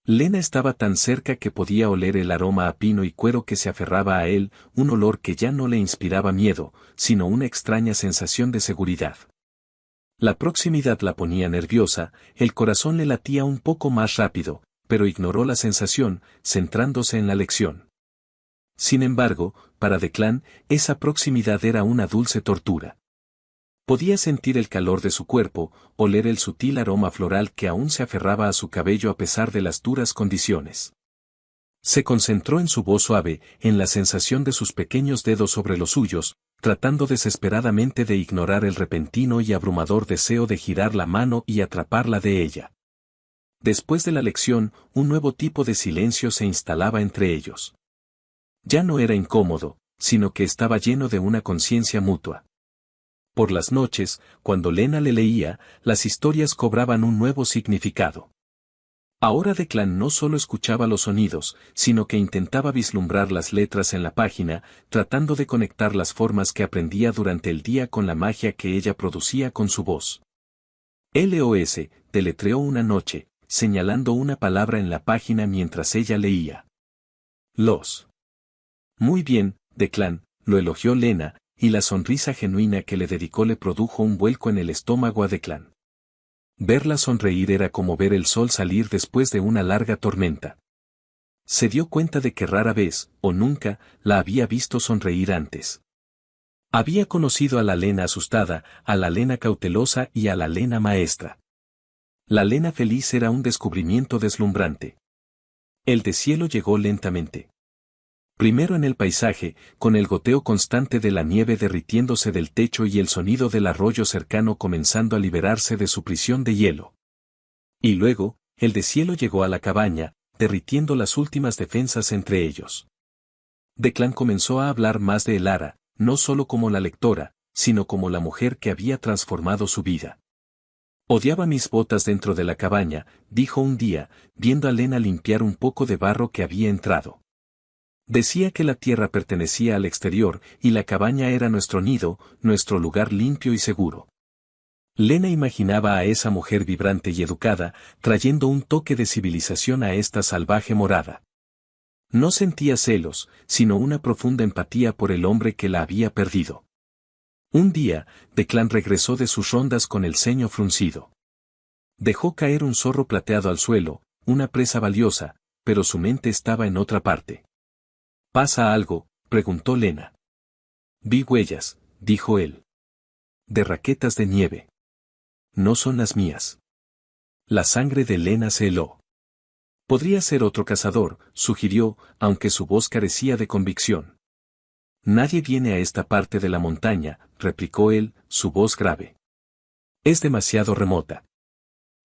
Lena estaba tan cerca que podía oler el aroma a pino y cuero que se aferraba a él, un olor que ya no le inspiraba miedo, sino una extraña sensación de seguridad. La proximidad la ponía nerviosa, el corazón le latía un poco más rápido, pero ignoró la sensación, centrándose en la lección. Sin embargo, para Declan, esa proximidad era una dulce tortura. Podía sentir el calor de su cuerpo, oler el sutil aroma floral que aún se aferraba a su cabello a pesar de las duras condiciones. Se concentró en su voz suave, en la sensación de sus pequeños dedos sobre los suyos, tratando desesperadamente de ignorar el repentino y abrumador deseo de girar la mano y atraparla de ella. Después de la lección, un nuevo tipo de silencio se instalaba entre ellos. Ya no era incómodo, sino que estaba lleno de una conciencia mutua. Por las noches, cuando Lena le leía, las historias cobraban un nuevo significado. Ahora Declan no solo escuchaba los sonidos, sino que intentaba vislumbrar las letras en la página, tratando de conectar las formas que aprendía durante el día con la magia que ella producía con su voz. LOS, deletreó una noche, señalando una palabra en la página mientras ella leía. Los. Muy bien, Declan, lo elogió Lena, y la sonrisa genuina que le dedicó le produjo un vuelco en el estómago a Declan. Verla sonreír era como ver el sol salir después de una larga tormenta. Se dio cuenta de que rara vez, o nunca, la había visto sonreír antes. Había conocido a la Lena asustada, a la Lena cautelosa y a la Lena maestra. La Lena feliz era un descubrimiento deslumbrante. El deshielo llegó lentamente. Primero en el paisaje, con el goteo constante de la nieve derritiéndose del techo y el sonido del arroyo cercano comenzando a liberarse de su prisión de hielo. Y luego, el deshielo llegó a la cabaña, derritiendo las últimas defensas entre ellos. Declan comenzó a hablar más de Elara, no solo como la lectora, sino como la mujer que había transformado su vida. Odiaba mis botas dentro de la cabaña, dijo un día, viendo a Lena limpiar un poco de barro que había entrado. Decía que la tierra pertenecía al exterior y la cabaña era nuestro nido, nuestro lugar limpio y seguro. Lena imaginaba a esa mujer vibrante y educada, trayendo un toque de civilización a esta salvaje morada. No sentía celos, sino una profunda empatía por el hombre que la había perdido. Un día, Declan regresó de sus rondas con el ceño fruncido. Dejó caer un zorro plateado al suelo, una presa valiosa, pero su mente estaba en otra parte. ¿Pasa algo?, preguntó Lena. Vi huellas, dijo él. De raquetas de nieve. No son las mías. La sangre de Lena se heló. Podría ser otro cazador, sugirió, aunque su voz carecía de convicción. Nadie viene a esta parte de la montaña, replicó él, su voz grave. Es demasiado remota.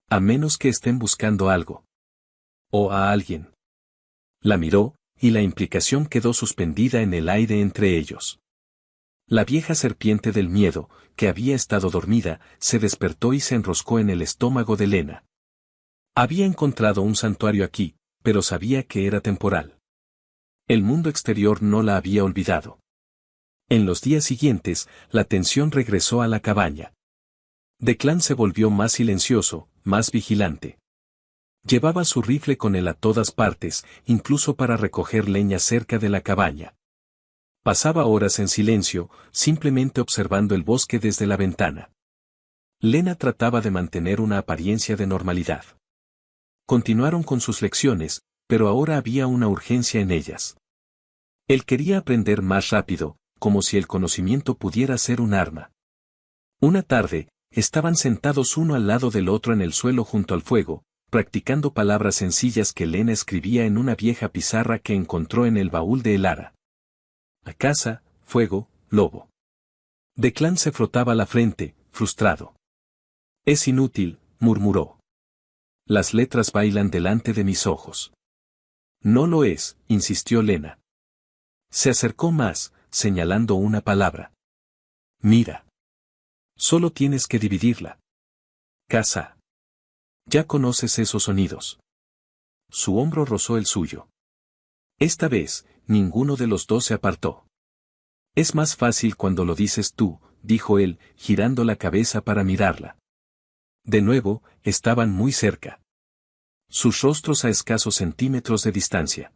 A menos que estén buscando algo. O a alguien. La miró, y la implicación quedó suspendida en el aire entre ellos. La vieja serpiente del miedo, que había estado dormida, se despertó y se enroscó en el estómago de Lena. Había encontrado un santuario aquí, pero sabía que era temporal. El mundo exterior no la había olvidado. En los días siguientes, la tensión regresó a la cabaña. Declan se volvió más silencioso, más vigilante. Llevaba su rifle con él a todas partes, incluso para recoger leña cerca de la cabaña. Pasaba horas en silencio, simplemente observando el bosque desde la ventana. Lena trataba de mantener una apariencia de normalidad. Continuaron con sus lecciones, pero ahora había una urgencia en ellas. Él quería aprender más rápido, como si el conocimiento pudiera ser un arma. Una tarde, estaban sentados uno al lado del otro en el suelo junto al fuego, practicando palabras sencillas que Lena escribía en una vieja pizarra que encontró en el baúl de Elara. A casa, fuego, lobo. Declan se frotaba la frente, frustrado. Es inútil, murmuró. Las letras bailan delante de mis ojos. No lo es, insistió Lena. Se acercó más, señalando una palabra. Mira. Solo tienes que dividirla. Casa. Ya conoces esos sonidos. Su hombro rozó el suyo. Esta vez, ninguno de los dos se apartó. Es más fácil cuando lo dices tú, dijo él, girando la cabeza para mirarla. De nuevo, estaban muy cerca. Sus rostros a escasos centímetros de distancia.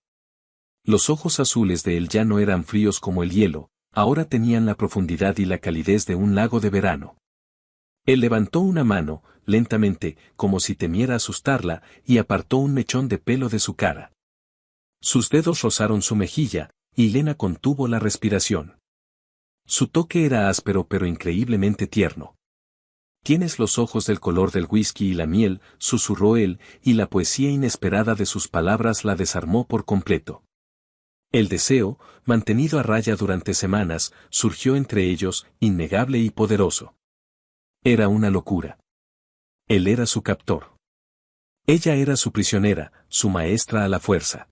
Los ojos azules de él ya no eran fríos como el hielo, ahora tenían la profundidad y la calidez de un lago de verano. Él levantó una mano, lentamente, como si temiera asustarla, y apartó un mechón de pelo de su cara. Sus dedos rozaron su mejilla, y Lena contuvo la respiración. Su toque era áspero pero increíblemente tierno. Tienes los ojos del color del whisky y la miel, susurró él, y la poesía inesperada de sus palabras la desarmó por completo. El deseo, mantenido a raya durante semanas, surgió entre ellos, innegable y poderoso. Era una locura. Él era su captor. Ella era su prisionera, su maestra a la fuerza.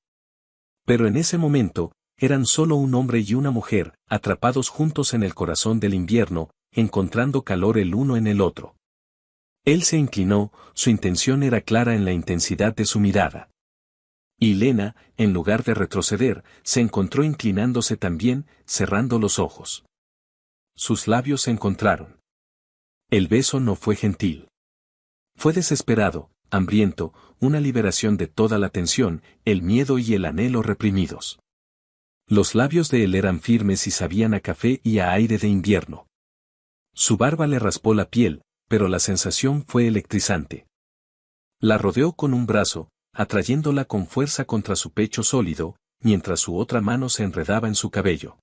Pero en ese momento, eran solo un hombre y una mujer, atrapados juntos en el corazón del invierno, encontrando calor el uno en el otro. Él se inclinó, su intención era clara en la intensidad de su mirada. Y Lena, en lugar de retroceder, se encontró inclinándose también, cerrando los ojos. Sus labios se encontraron. El beso no fue gentil. Fue desesperado, hambriento, una liberación de toda la tensión, el miedo y el anhelo reprimidos. Los labios de él eran firmes y sabían a café y a aire de invierno. Su barba le raspó la piel, pero la sensación fue electrizante. La rodeó con un brazo, atrayéndola con fuerza contra su pecho sólido, mientras su otra mano se enredaba en su cabello.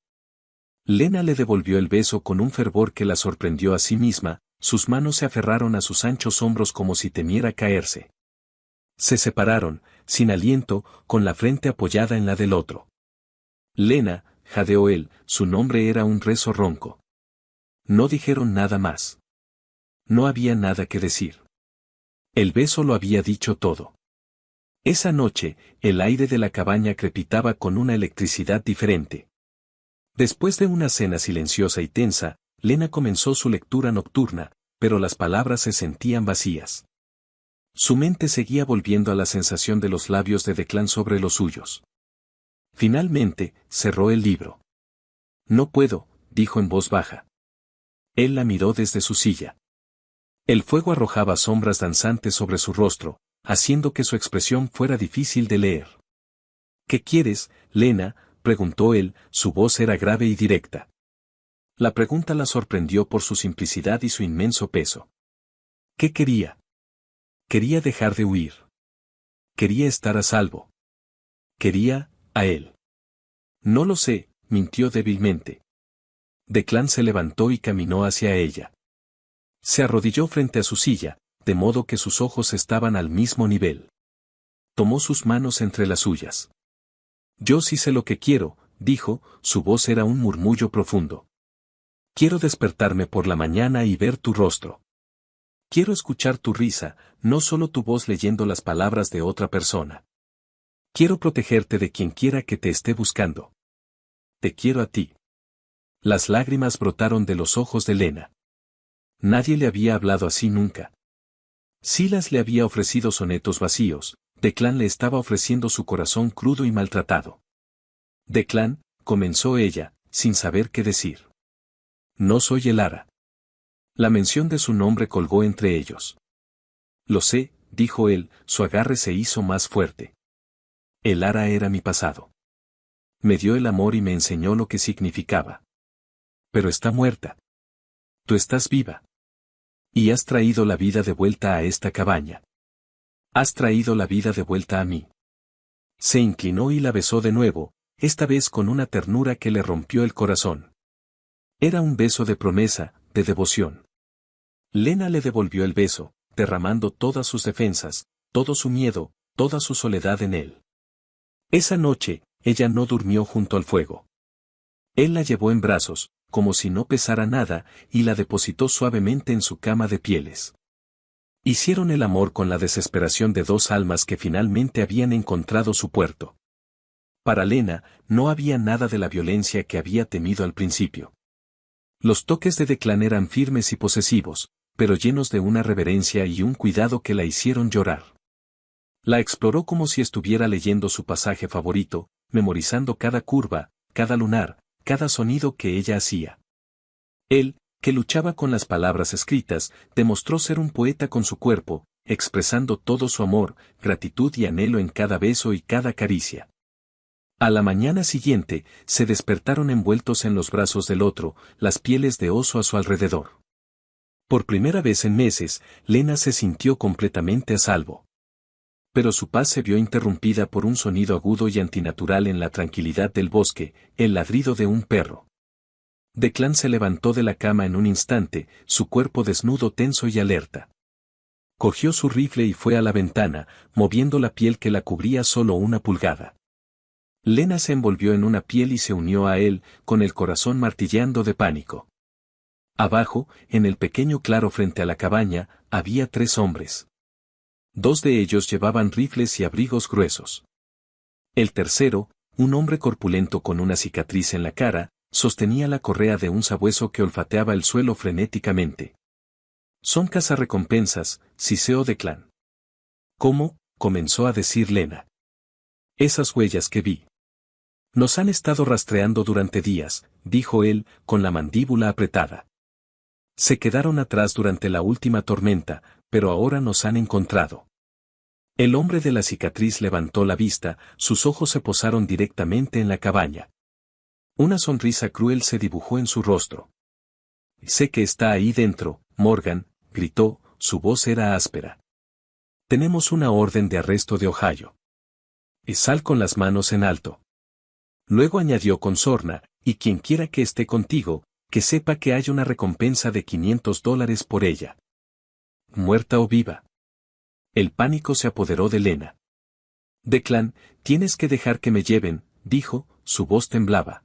Lena le devolvió el beso con un fervor que la sorprendió a sí misma, sus manos se aferraron a sus anchos hombros como si temiera caerse. Se separaron, sin aliento, con la frente apoyada en la del otro. Lena, jadeó él, su nombre era un rezo ronco. No dijeron nada más. No había nada que decir. El beso lo había dicho todo. Esa noche, el aire de la cabaña crepitaba con una electricidad diferente. Después de una cena silenciosa y tensa, Lena comenzó su lectura nocturna, pero las palabras se sentían vacías. Su mente seguía volviendo a la sensación de los labios de Declan sobre los suyos. Finalmente, cerró el libro. No puedo, dijo en voz baja. Él la miró desde su silla. El fuego arrojaba sombras danzantes sobre su rostro, haciendo que su expresión fuera difícil de leer. ¿Qué quieres, Lena?, preguntó él, su voz era grave y directa. La pregunta la sorprendió por su simplicidad y su inmenso peso. ¿Qué quería? Quería dejar de huir. Quería estar a salvo. Quería, a él. No lo sé, mintió débilmente. Declan se levantó y caminó hacia ella. Se arrodilló frente a su silla, de modo que sus ojos estaban al mismo nivel. Tomó sus manos entre las suyas. Yo sí sé lo que quiero, dijo, su voz era un murmullo profundo. Quiero despertarme por la mañana y ver tu rostro. Quiero escuchar tu risa, no solo tu voz leyendo las palabras de otra persona. Quiero protegerte de quien quiera que te esté buscando. Te quiero a ti. Las lágrimas brotaron de los ojos de Lena. Nadie le había hablado así nunca. Silas le había ofrecido sonetos vacíos, Declan le estaba ofreciendo su corazón crudo y maltratado. Declan, comenzó ella, sin saber qué decir. No soy Elara. La mención de su nombre colgó entre ellos. Lo sé, dijo él, su agarre se hizo más fuerte. Elara era mi pasado. Me dio el amor y me enseñó lo que significaba. Pero está muerta. Tú estás viva. Y has traído la vida de vuelta a esta cabaña. Has traído la vida de vuelta a mí. Se inclinó y la besó de nuevo, esta vez con una ternura que le rompió el corazón. Era un beso de promesa, de devoción. Lena le devolvió el beso, derramando todas sus defensas, todo su miedo, toda su soledad en él. Esa noche, ella no durmió junto al fuego. Él la llevó en brazos, como si no pesara nada, y la depositó suavemente en su cama de pieles. Hicieron el amor con la desesperación de dos almas que finalmente habían encontrado su puerto. Para Lena, no había nada de la violencia que había temido al principio. Los toques de Declan eran firmes y posesivos, pero llenos de una reverencia y un cuidado que la hicieron llorar. La exploró como si estuviera leyendo su pasaje favorito, memorizando cada curva, cada lunar, cada sonido que ella hacía. Él, que luchaba con las palabras escritas, demostró ser un poeta con su cuerpo, expresando todo su amor, gratitud y anhelo en cada beso y cada caricia. A la mañana siguiente, se despertaron envueltos en los brazos del otro, las pieles de oso a su alrededor. Por primera vez en meses, Lena se sintió completamente a salvo. Pero su paz se vio interrumpida por un sonido agudo y antinatural en la tranquilidad del bosque, el ladrido de un perro. Declan se levantó de la cama en un instante, su cuerpo desnudo tenso y alerta. Cogió su rifle y fue a la ventana, moviendo la piel que la cubría solo una pulgada. Lena se envolvió en una piel y se unió a él, con el corazón martilleando de pánico. Abajo, en el pequeño claro frente a la cabaña, había 3 hombres. 2 de ellos llevaban rifles y abrigos gruesos. El tercero, un hombre corpulento con una cicatriz en la cara, sostenía la correa de un sabueso que olfateaba el suelo frenéticamente. Son cazarrecompensas, siseó Declan. ¿Cómo? Comenzó a decir Lena. Esas huellas que vi. Nos han estado rastreando durante días, dijo él, con la mandíbula apretada. Se quedaron atrás durante la última tormenta, pero ahora nos han encontrado. El hombre de la cicatriz levantó la vista, sus ojos se posaron directamente en la cabaña. Una sonrisa cruel se dibujó en su rostro. Sé que está ahí dentro, Morgan, gritó, su voz era áspera. Tenemos una orden de arresto de Ohio. Y sal con las manos en alto. Luego añadió con sorna, y quien quiera que esté contigo, que sepa que hay una recompensa de $500 por ella. Muerta o viva. El pánico se apoderó de Lena. Declan, tienes que dejar que me lleven, dijo, su voz temblaba.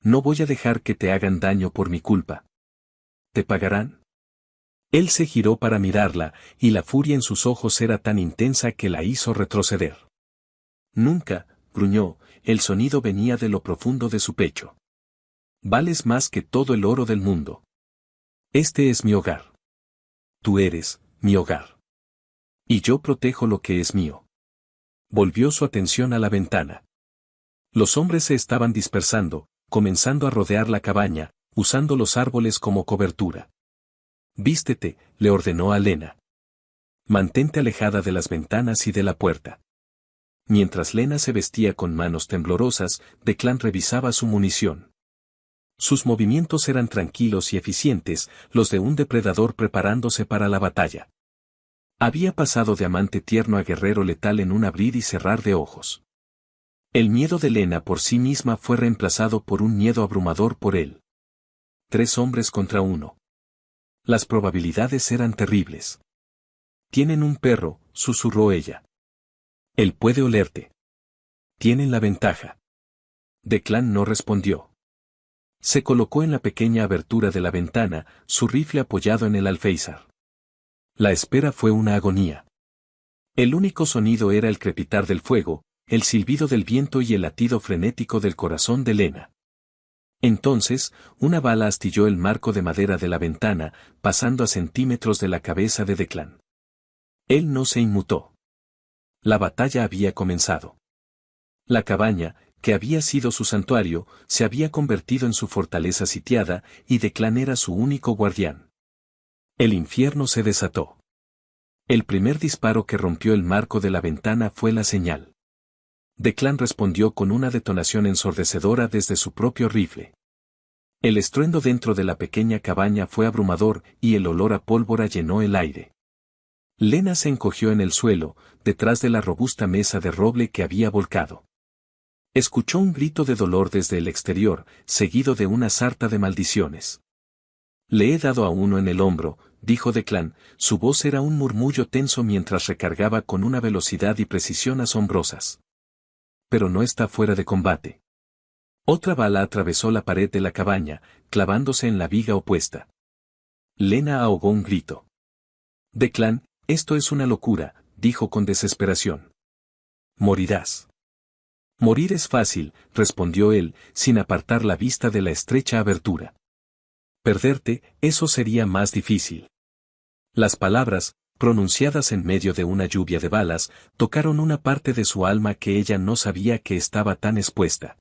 No voy a dejar que te hagan daño por mi culpa. ¿Te pagarán? Él se giró para mirarla, y la furia en sus ojos era tan intensa que la hizo retroceder. Nunca, gruñó, el sonido venía de lo profundo de su pecho. Vales más que todo el oro del mundo. Este es mi hogar. Tú eres mi hogar. Y yo protejo lo que es mío. Volvió su atención a la ventana. Los hombres se estaban dispersando, comenzando a rodear la cabaña, usando los árboles como cobertura. Vístete, le ordenó a Lena. Mantente alejada de las ventanas y de la puerta. Mientras Lena se vestía con manos temblorosas, Declan revisaba su munición. Sus movimientos eran tranquilos y eficientes, los de un depredador preparándose para la batalla. Había pasado de amante tierno a guerrero letal en un abrir y cerrar de ojos. El miedo de Lena por sí misma fue reemplazado por un miedo abrumador por él. 3 hombres contra 1. Las probabilidades eran terribles. Tienen un perro, susurró ella. Él puede olerte. Tienen la ventaja. Declan no respondió. Se colocó en la pequeña abertura de la ventana, su rifle apoyado en el alféizar. La espera fue una agonía. El único sonido era el crepitar del fuego, el silbido del viento y el latido frenético del corazón de Lena. Entonces, una bala astilló el marco de madera de la ventana, pasando a centímetros de la cabeza de Declan. Él no se inmutó. La batalla había comenzado. La cabaña, que había sido su santuario, se había convertido en su fortaleza sitiada, y Declan era su único guardián. El infierno se desató. El primer disparo que rompió el marco de la ventana fue la señal. Declan respondió con una detonación ensordecedora desde su propio rifle. El estruendo dentro de la pequeña cabaña fue abrumador y el olor a pólvora llenó el aire. Lena se encogió en el suelo, detrás de la robusta mesa de roble que había volcado. Escuchó un grito de dolor desde el exterior, seguido de una sarta de maldiciones. Le he dado a uno en el hombro, dijo Declan, su voz era un murmullo tenso mientras recargaba con una velocidad y precisión asombrosas. Pero no está fuera de combate. Otra bala atravesó la pared de la cabaña, clavándose en la viga opuesta. Lena ahogó un grito. Declan, esto es una locura, dijo con desesperación. Morirás. Morir es fácil, respondió él, sin apartar la vista de la estrecha abertura. Perderte, eso sería más difícil. Las palabras, pronunciadas en medio de una lluvia de balas, tocaron una parte de su alma que ella no sabía que estaba tan expuesta.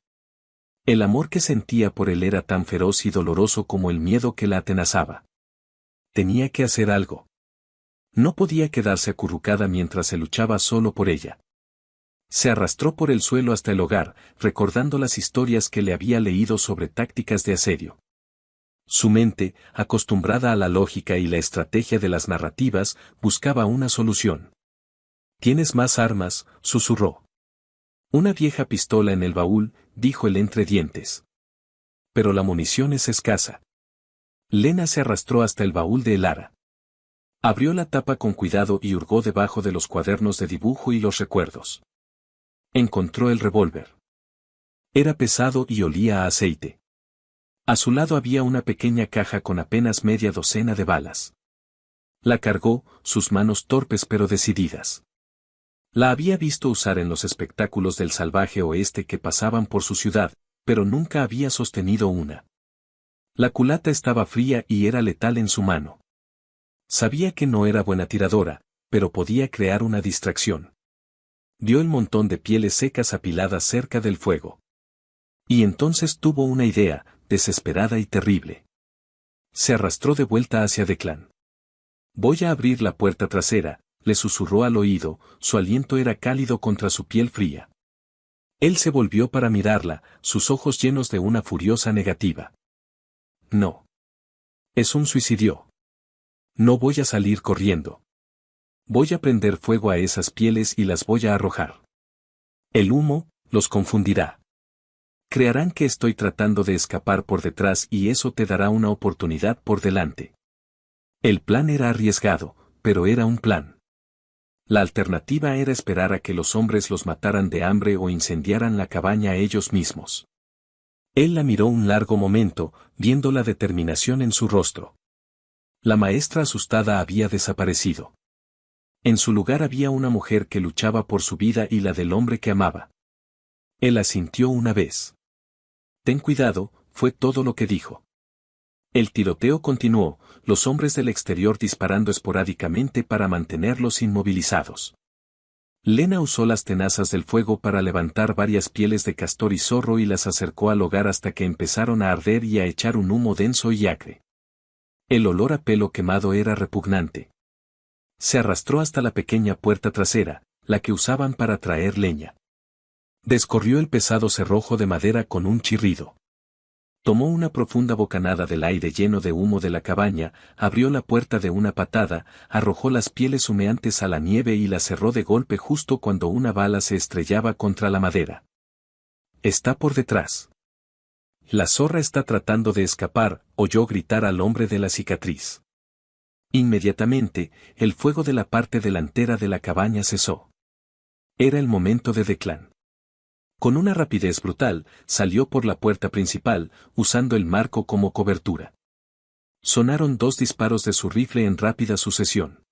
El amor que sentía por él era tan feroz y doloroso como el miedo que la atenazaba. Tenía que hacer algo. No podía quedarse acurrucada mientras se luchaba solo por ella. Se arrastró por el suelo hasta el hogar, recordando las historias que le había leído sobre tácticas de asedio. Su mente, acostumbrada a la lógica y la estrategia de las narrativas, buscaba una solución. «¿Tienes más armas?», susurró. «Una vieja pistola en el baúl», dijo él entre dientes. «Pero la munición es escasa». Lena se arrastró hasta el baúl de Elara. Abrió la tapa con cuidado y hurgó debajo de los cuadernos de dibujo y los recuerdos. Encontró el revólver. Era pesado y olía a aceite. A su lado había una pequeña caja con apenas media docena de balas. La cargó, sus manos torpes pero decididas. La había visto usar en los espectáculos del salvaje oeste que pasaban por su ciudad, pero nunca había sostenido una. La culata estaba fría y era letal en su mano. Sabía que no era buena tiradora, pero podía crear una distracción. Vio el montón de pieles secas apiladas cerca del fuego. Y entonces tuvo una idea, desesperada y terrible. Se arrastró de vuelta hacia Declan. «Voy a abrir la puerta trasera», le susurró al oído, su aliento era cálido contra su piel fría. Él se volvió para mirarla, sus ojos llenos de una furiosa negativa. «No. Es un suicidio. No voy a salir corriendo. Voy a prender fuego a esas pieles y las voy a arrojar. El humo los confundirá. Creerán que estoy tratando de escapar por detrás y eso te dará una oportunidad por delante». El plan era arriesgado, pero era un plan. La alternativa era esperar a que los hombres los mataran de hambre o incendiaran la cabaña ellos mismos. Él la miró un largo momento, viendo la determinación en su rostro. La maestra asustada había desaparecido. En su lugar había una mujer que luchaba por su vida y la del hombre que amaba. Él asintió una vez. «Ten cuidado», fue todo lo que dijo. El tiroteo continuó, los hombres del exterior disparando esporádicamente para mantenerlos inmovilizados. Lena usó las tenazas del fuego para levantar varias pieles de castor y zorro y las acercó al hogar hasta que empezaron a arder y a echar un humo denso y acre. El olor a pelo quemado era repugnante. Se arrastró hasta la pequeña puerta trasera, la que usaban para traer leña. Descorrió el pesado cerrojo de madera con un chirrido. Tomó una profunda bocanada del aire lleno de humo de la cabaña, abrió la puerta de una patada, arrojó las pieles humeantes a la nieve y la cerró de golpe justo cuando una bala se estrellaba contra la madera. Está por detrás. La zorra está tratando de escapar, oyó gritar al hombre de la cicatriz. Inmediatamente, el fuego de la parte delantera de la cabaña cesó. Era el momento de Declan. Con una rapidez brutal, salió por la puerta principal, usando el marco como cobertura. Sonaron 2 disparos de su rifle en rápida sucesión.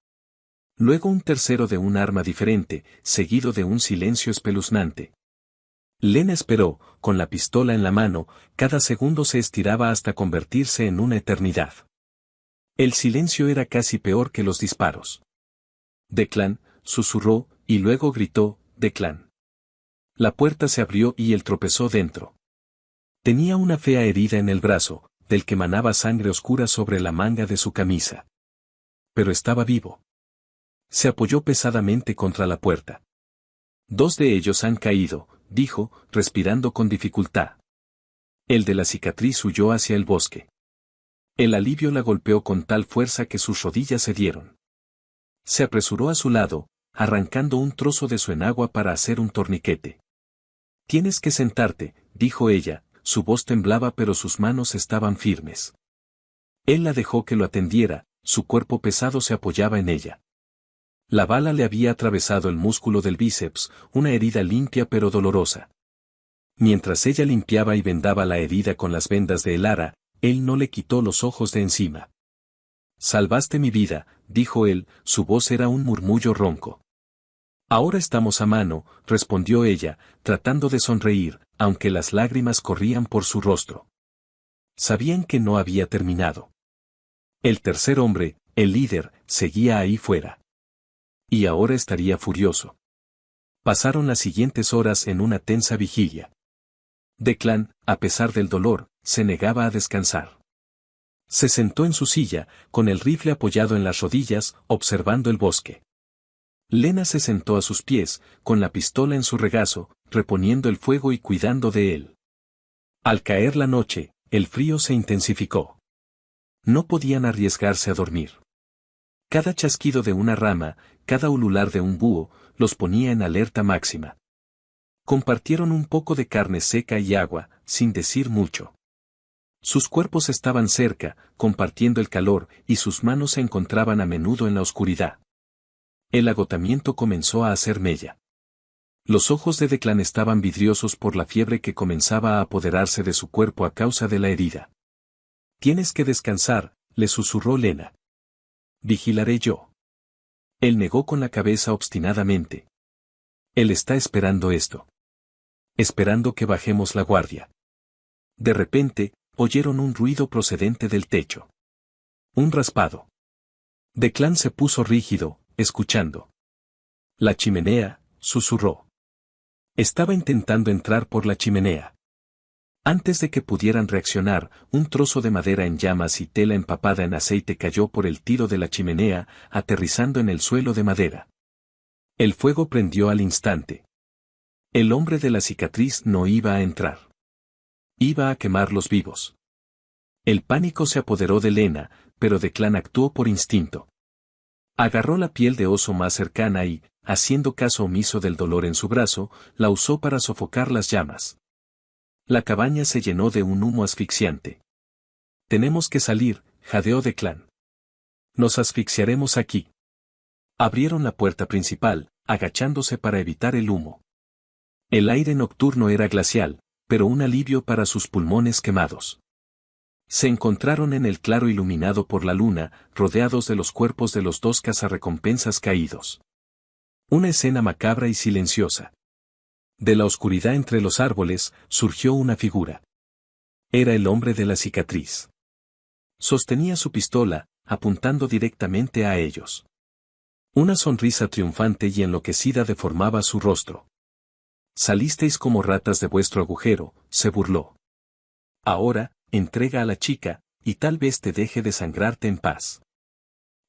Luego un tercero de un arma diferente, seguido de un silencio espeluznante. Lena esperó, con la pistola en la mano, cada segundo se estiraba hasta convertirse en una eternidad. El silencio era casi peor que los disparos. Declan, susurró, y luego gritó, Declan. La puerta se abrió y él tropezó dentro. Tenía una fea herida en el brazo, del que manaba sangre oscura sobre la manga de su camisa. Pero estaba vivo. Se apoyó pesadamente contra la puerta. 2 de ellos han caído, dijo, respirando con dificultad. El de la cicatriz huyó hacia el bosque. El alivio la golpeó con tal fuerza que sus rodillas cedieron. Se apresuró a su lado, arrancando un trozo de su enagua para hacer un torniquete. Tienes que sentarte, dijo ella, su voz temblaba pero sus manos estaban firmes. Él la dejó que lo atendiera, su cuerpo pesado se apoyaba en ella. La bala le había atravesado el músculo del bíceps, una herida limpia pero dolorosa. Mientras ella limpiaba y vendaba la herida con las vendas de Elara, él no le quitó los ojos de encima. Salvaste mi vida, dijo él, su voz era un murmullo ronco. Ahora estamos a mano, respondió ella, tratando de sonreír, aunque las lágrimas corrían por su rostro. Sabían que no había terminado. El tercer hombre, el líder, seguía ahí fuera. Y ahora estaría furioso. Pasaron las siguientes horas en una tensa vigilia. Declan, a pesar del dolor, se negaba a descansar. Se sentó en su silla, con el rifle apoyado en las rodillas, observando el bosque. Lena se sentó a sus pies, con la pistola en su regazo, reponiendo el fuego y cuidando de él. Al caer la noche, el frío se intensificó. No podían arriesgarse a dormir. Cada chasquido de una rama, cada ulular de un búho, los ponía en alerta máxima. Compartieron un poco de carne seca y agua, sin decir mucho. Sus cuerpos estaban cerca, compartiendo el calor, y sus manos se encontraban a menudo en la oscuridad. El agotamiento comenzó a hacer mella. Los ojos de Declan estaban vidriosos por la fiebre que comenzaba a apoderarse de su cuerpo a causa de la herida. Tienes que descansar, le susurró Lena. Vigilaré yo. Él negó con la cabeza obstinadamente. Él está esperando esto. Esperando que bajemos la guardia. De repente, oyeron un ruido procedente del techo. Un raspado. Declan se puso rígido, escuchando. La chimenea, susurró. Estaba intentando entrar por la chimenea. Antes de que pudieran reaccionar, un trozo de madera en llamas y tela empapada en aceite cayó por el tiro de la chimenea, aterrizando en el suelo de madera. El fuego prendió al instante. El hombre de la cicatriz no iba a entrar. Iba a quemarlos vivos. El pánico se apoderó de Lena, pero Declan actuó por instinto. Agarró la piel de oso más cercana y, haciendo caso omiso del dolor en su brazo, la usó para sofocar las llamas. La cabaña se llenó de un humo asfixiante. Tenemos que salir, jadeó Declan. Nos asfixiaremos aquí. Abrieron la puerta principal, agachándose para evitar el humo. El aire nocturno era glacial, pero un alivio para sus pulmones quemados. Se encontraron en el claro iluminado por la luna, rodeados de los cuerpos de los 2 cazarrecompensas caídos. Una escena macabra y silenciosa. De la oscuridad entre los árboles, surgió una figura. Era el hombre de la cicatriz. Sostenía su pistola, apuntando directamente a ellos. Una sonrisa triunfante y enloquecida deformaba su rostro. Salisteis como ratas de vuestro agujero, se burló. Ahora, entrega a la chica, y tal vez te deje desangrarte en paz.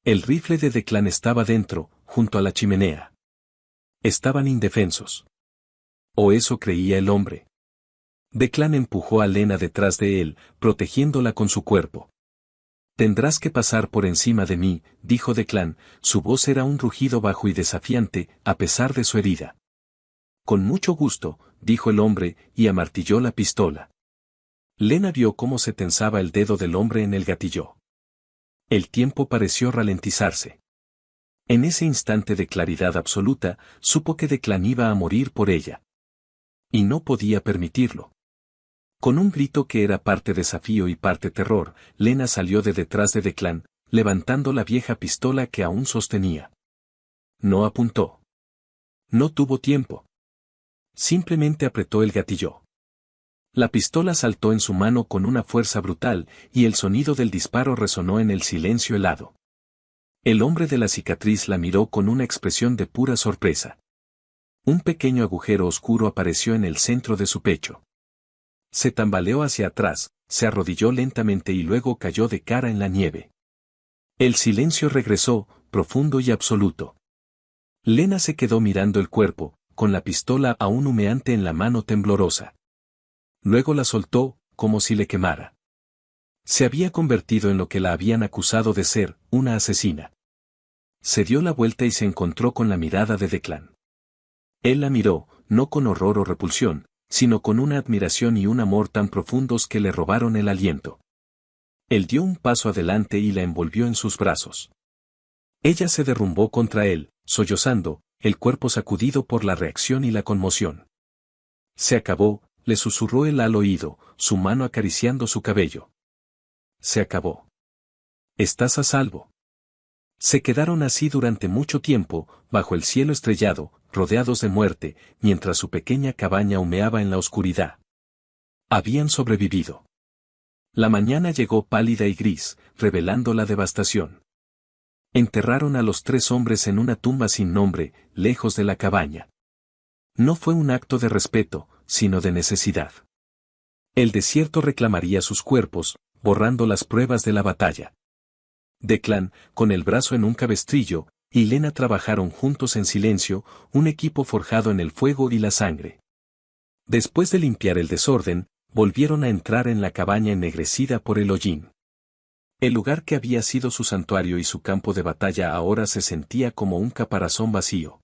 El rifle de Declan estaba dentro, junto a la chimenea. Estaban indefensos. O eso creía el hombre. Declan empujó a Lena detrás de él, protegiéndola con su cuerpo. Tendrás que pasar por encima de mí, dijo Declan, su voz era un rugido bajo y desafiante, a pesar de su herida. Con mucho gusto, dijo el hombre, y amartilló la pistola. Lena vio cómo se tensaba el dedo del hombre en el gatillo. El tiempo pareció ralentizarse. En ese instante de claridad absoluta, supo que Declan iba a morir por ella. Y no podía permitirlo. Con un grito que era parte desafío y parte terror, Lena salió de detrás de Declan, levantando la vieja pistola que aún sostenía. No apuntó. No tuvo tiempo. Simplemente apretó el gatillo. La pistola saltó en su mano con una fuerza brutal, y el sonido del disparo resonó en el silencio helado. El hombre de la cicatriz la miró con una expresión de pura sorpresa. Un pequeño agujero oscuro apareció en el centro de su pecho. Se tambaleó hacia atrás, se arrodilló lentamente y luego cayó de cara en la nieve. El silencio regresó, profundo y absoluto. Lena se quedó mirando el cuerpo, con la pistola aún humeante en la mano temblorosa. Luego la soltó, como si le quemara. Se había convertido en lo que la habían acusado de ser, una asesina. Se dio la vuelta y se encontró con la mirada de Declan. Él la miró, no con horror o repulsión, sino con una admiración y un amor tan profundos que le robaron el aliento. Él dio un paso adelante y la envolvió en sus brazos. Ella se derrumbó contra él, sollozando, el cuerpo sacudido por la reacción y la conmoción. Se acabó, le susurró él al oído, su mano acariciando su cabello. Se acabó. Estás a salvo. Se quedaron así durante mucho tiempo, bajo el cielo estrellado, rodeados de muerte, mientras su pequeña cabaña humeaba en la oscuridad. Habían sobrevivido. La mañana llegó pálida y gris, revelando la devastación. Enterraron a los 3 hombres en una tumba sin nombre, lejos de la cabaña. No fue un acto de respeto, sino de necesidad. El desierto reclamaría sus cuerpos, borrando las pruebas de la batalla. Declan, con el brazo en un cabestrillo, y Lena trabajaron juntos en silencio, un equipo forjado en el fuego y la sangre. Después de limpiar el desorden, volvieron a entrar en la cabaña ennegrecida por el hollín. El lugar que había sido su santuario y su campo de batalla ahora se sentía como un caparazón vacío.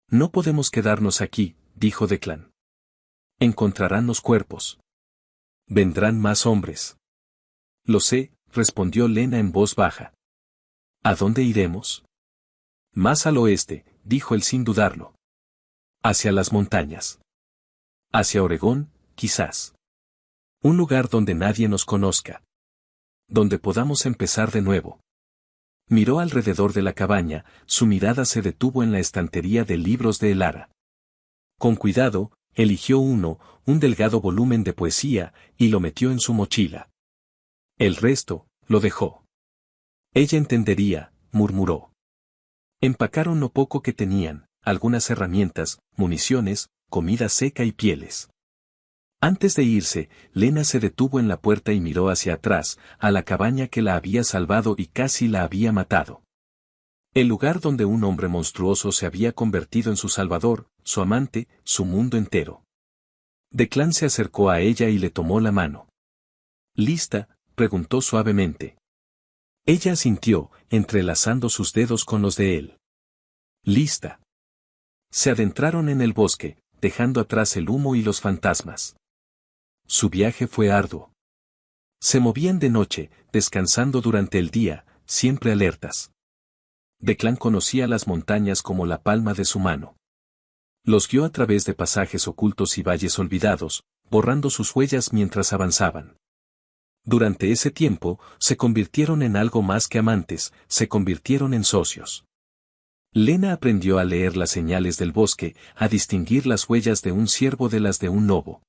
No podemos quedarnos aquí, dijo Declan. Encontrarán los cuerpos. Vendrán más hombres. Lo sé, respondió Lena en voz baja. ¿A dónde iremos? Más al oeste, dijo él sin dudarlo. Hacia las montañas. Hacia Oregón, quizás. Un lugar donde nadie nos conozca. Donde podamos empezar de nuevo. Miró alrededor de la cabaña, su mirada se detuvo en la estantería de libros de Elara. Con cuidado, eligió uno, un delgado volumen de poesía, y lo metió en su mochila. El resto, lo dejó. Ella entendería, murmuró. Empacaron lo poco que tenían, algunas herramientas, municiones, comida seca y pieles. Antes de irse, Lena se detuvo en la puerta y miró hacia atrás, a la cabaña que la había salvado y casi la había matado. El lugar donde un hombre monstruoso se había convertido en su salvador, su amante, su mundo entero. Declan se acercó a ella y le tomó la mano. ¿Lista?, preguntó suavemente. Ella asintió, entrelazando sus dedos con los de él. Lista. Se adentraron en el bosque, dejando atrás el humo y los fantasmas. Su viaje fue arduo. Se movían de noche, descansando durante el día, siempre alertas. Declan conocía las montañas como la palma de su mano. Los guió a través de pasajes ocultos y valles olvidados, borrando sus huellas mientras avanzaban. Durante ese tiempo, se convirtieron en algo más que amantes, se convirtieron en socios. Lena aprendió a leer las señales del bosque, a distinguir las huellas de un ciervo de las de un lobo.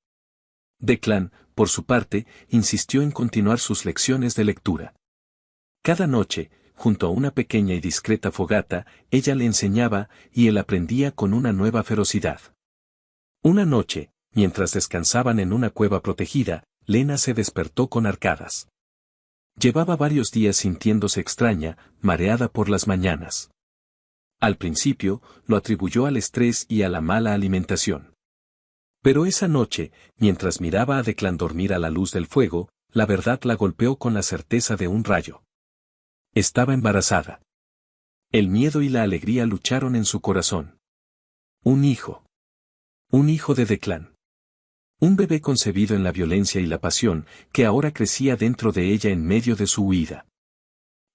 Declan, por su parte, insistió en continuar sus lecciones de lectura. Cada noche, junto a una pequeña y discreta fogata, ella le enseñaba, y él aprendía con una nueva ferocidad. Una noche, mientras descansaban en una cueva protegida, Lena se despertó con arcadas. Llevaba varios días sintiéndose extraña, mareada por las mañanas. Al principio, lo atribuyó al estrés y a la mala alimentación. Pero esa noche, mientras miraba a Declan dormir a la luz del fuego, la verdad la golpeó con la certeza de un rayo. Estaba embarazada. El miedo y la alegría lucharon en su corazón. Un hijo. Un hijo de Declan. Un bebé concebido en la violencia y la pasión, que ahora crecía dentro de ella en medio de su huida.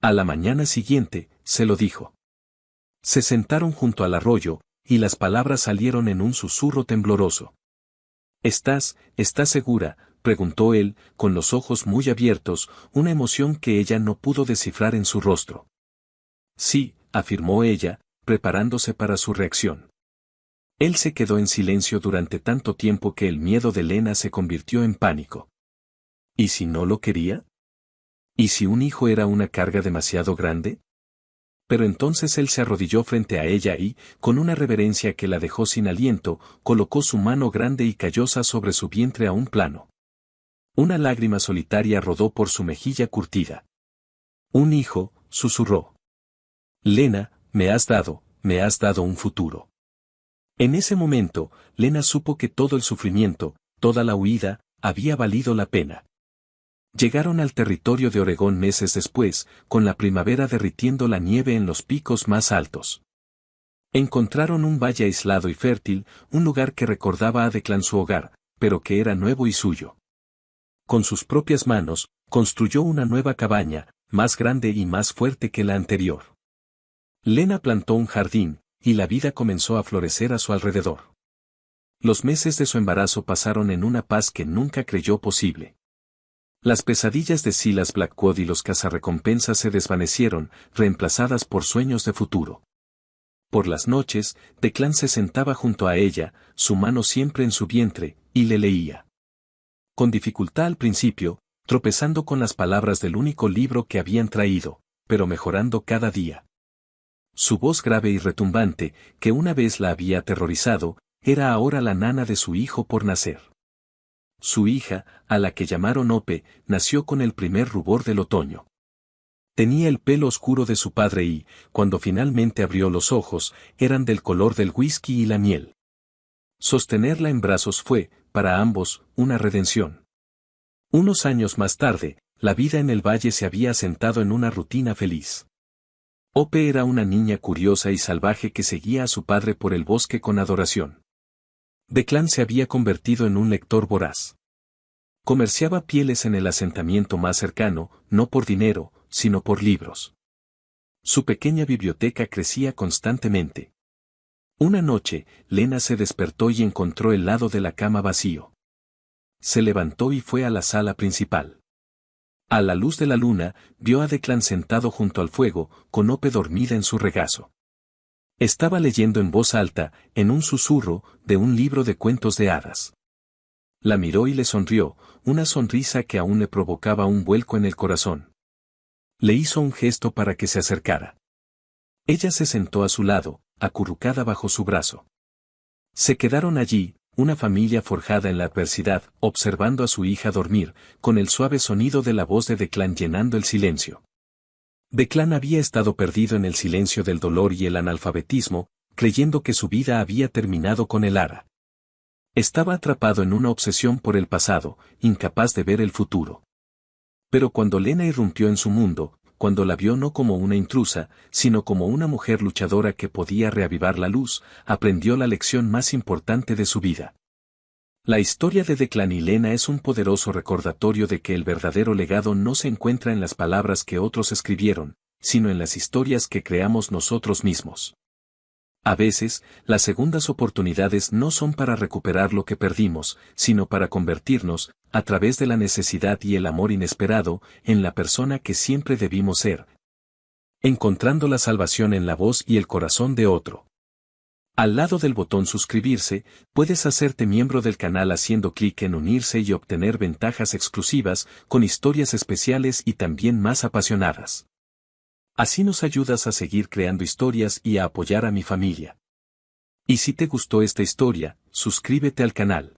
A la mañana siguiente, se lo dijo. Se sentaron junto al arroyo, y las palabras salieron en un susurro tembloroso. ¿Estás segura?, preguntó él, con los ojos muy abiertos, una emoción que ella no pudo descifrar en su rostro. Sí, afirmó ella, preparándose para su reacción. Él se quedó en silencio durante tanto tiempo que el miedo de Lena se convirtió en pánico. ¿Y si no lo quería? ¿Y si un hijo era una carga demasiado grande? Pero entonces él se arrodilló frente a ella y, con una reverencia que la dejó sin aliento, colocó su mano grande y callosa sobre su vientre a un plano. Una lágrima solitaria rodó por su mejilla curtida. Un hijo, susurró. Lena, me has dado un futuro. En ese momento, Lena supo que todo el sufrimiento, toda la huida, había valido la pena. Llegaron al territorio de Oregón meses después, con la primavera derritiendo la nieve en los picos más altos. Encontraron un valle aislado y fértil, un lugar que recordaba a Declan su hogar, pero que era nuevo y suyo. Con sus propias manos, construyó una nueva cabaña, más grande y más fuerte que la anterior. Lena plantó un jardín, y la vida comenzó a florecer a su alrededor. Los meses de su embarazo pasaron en una paz que nunca creyó posible. Las pesadillas de Silas Blackwood y los cazarrecompensas se desvanecieron, reemplazadas por sueños de futuro. Por las noches, Declan se sentaba junto a ella, su mano siempre en su vientre, y le leía. Con dificultad al principio, tropezando con las palabras del único libro que habían traído, pero mejorando cada día. Su voz grave y retumbante, que una vez la había aterrorizado, era ahora la nana de su hijo por nacer. Su hija, a la que llamaron Ope, nació con el primer rubor del otoño. Tenía el pelo oscuro de su padre y, cuando finalmente abrió los ojos, eran del color del whisky y la miel. Sostenerla en brazos fue, para ambos, una redención. Unos años más tarde, la vida en el valle se había asentado en una rutina feliz. Ope era una niña curiosa y salvaje que seguía a su padre por el bosque con adoración. Declan se había convertido en un lector voraz. Comerciaba pieles en el asentamiento más cercano, no por dinero, sino por libros. Su pequeña biblioteca crecía constantemente. Una noche, Lena se despertó y encontró el lado de la cama vacío. Se levantó y fue a la sala principal. A la luz de la luna, vio a Declan sentado junto al fuego, con Ope dormida en su regazo. Estaba leyendo en voz alta, en un susurro, de un libro de cuentos de hadas. La miró y le sonrió, una sonrisa que aún le provocaba un vuelco en el corazón. Le hizo un gesto para que se acercara. Ella se sentó a su lado, acurrucada bajo su brazo. Se quedaron allí, una familia forjada en la adversidad, observando a su hija dormir, con el suave sonido de la voz de Declan llenando el silencio. Declan había estado perdido en el silencio del dolor y el analfabetismo, creyendo que su vida había terminado con el ara. Estaba atrapado en una obsesión por el pasado, incapaz de ver el futuro. Pero cuando Lena irrumpió en su mundo, cuando la vio no como una intrusa, sino como una mujer luchadora que podía reavivar la luz, aprendió la lección más importante de su vida. La historia de Declan y Lena es un poderoso recordatorio de que el verdadero legado no se encuentra en las palabras que otros escribieron, sino en las historias que creamos nosotros mismos. A veces, las segundas oportunidades no son para recuperar lo que perdimos, sino para convertirnos, a través de la necesidad y el amor inesperado, en la persona que siempre debimos ser. Encontrando la salvación en la voz y el corazón de otro. Al lado del botón suscribirse, puedes hacerte miembro del canal haciendo clic en unirse y obtener ventajas exclusivas, con historias especiales y también más apasionadas. Así nos ayudas a seguir creando historias y a apoyar a mi familia. Y si te gustó esta historia, suscríbete al canal.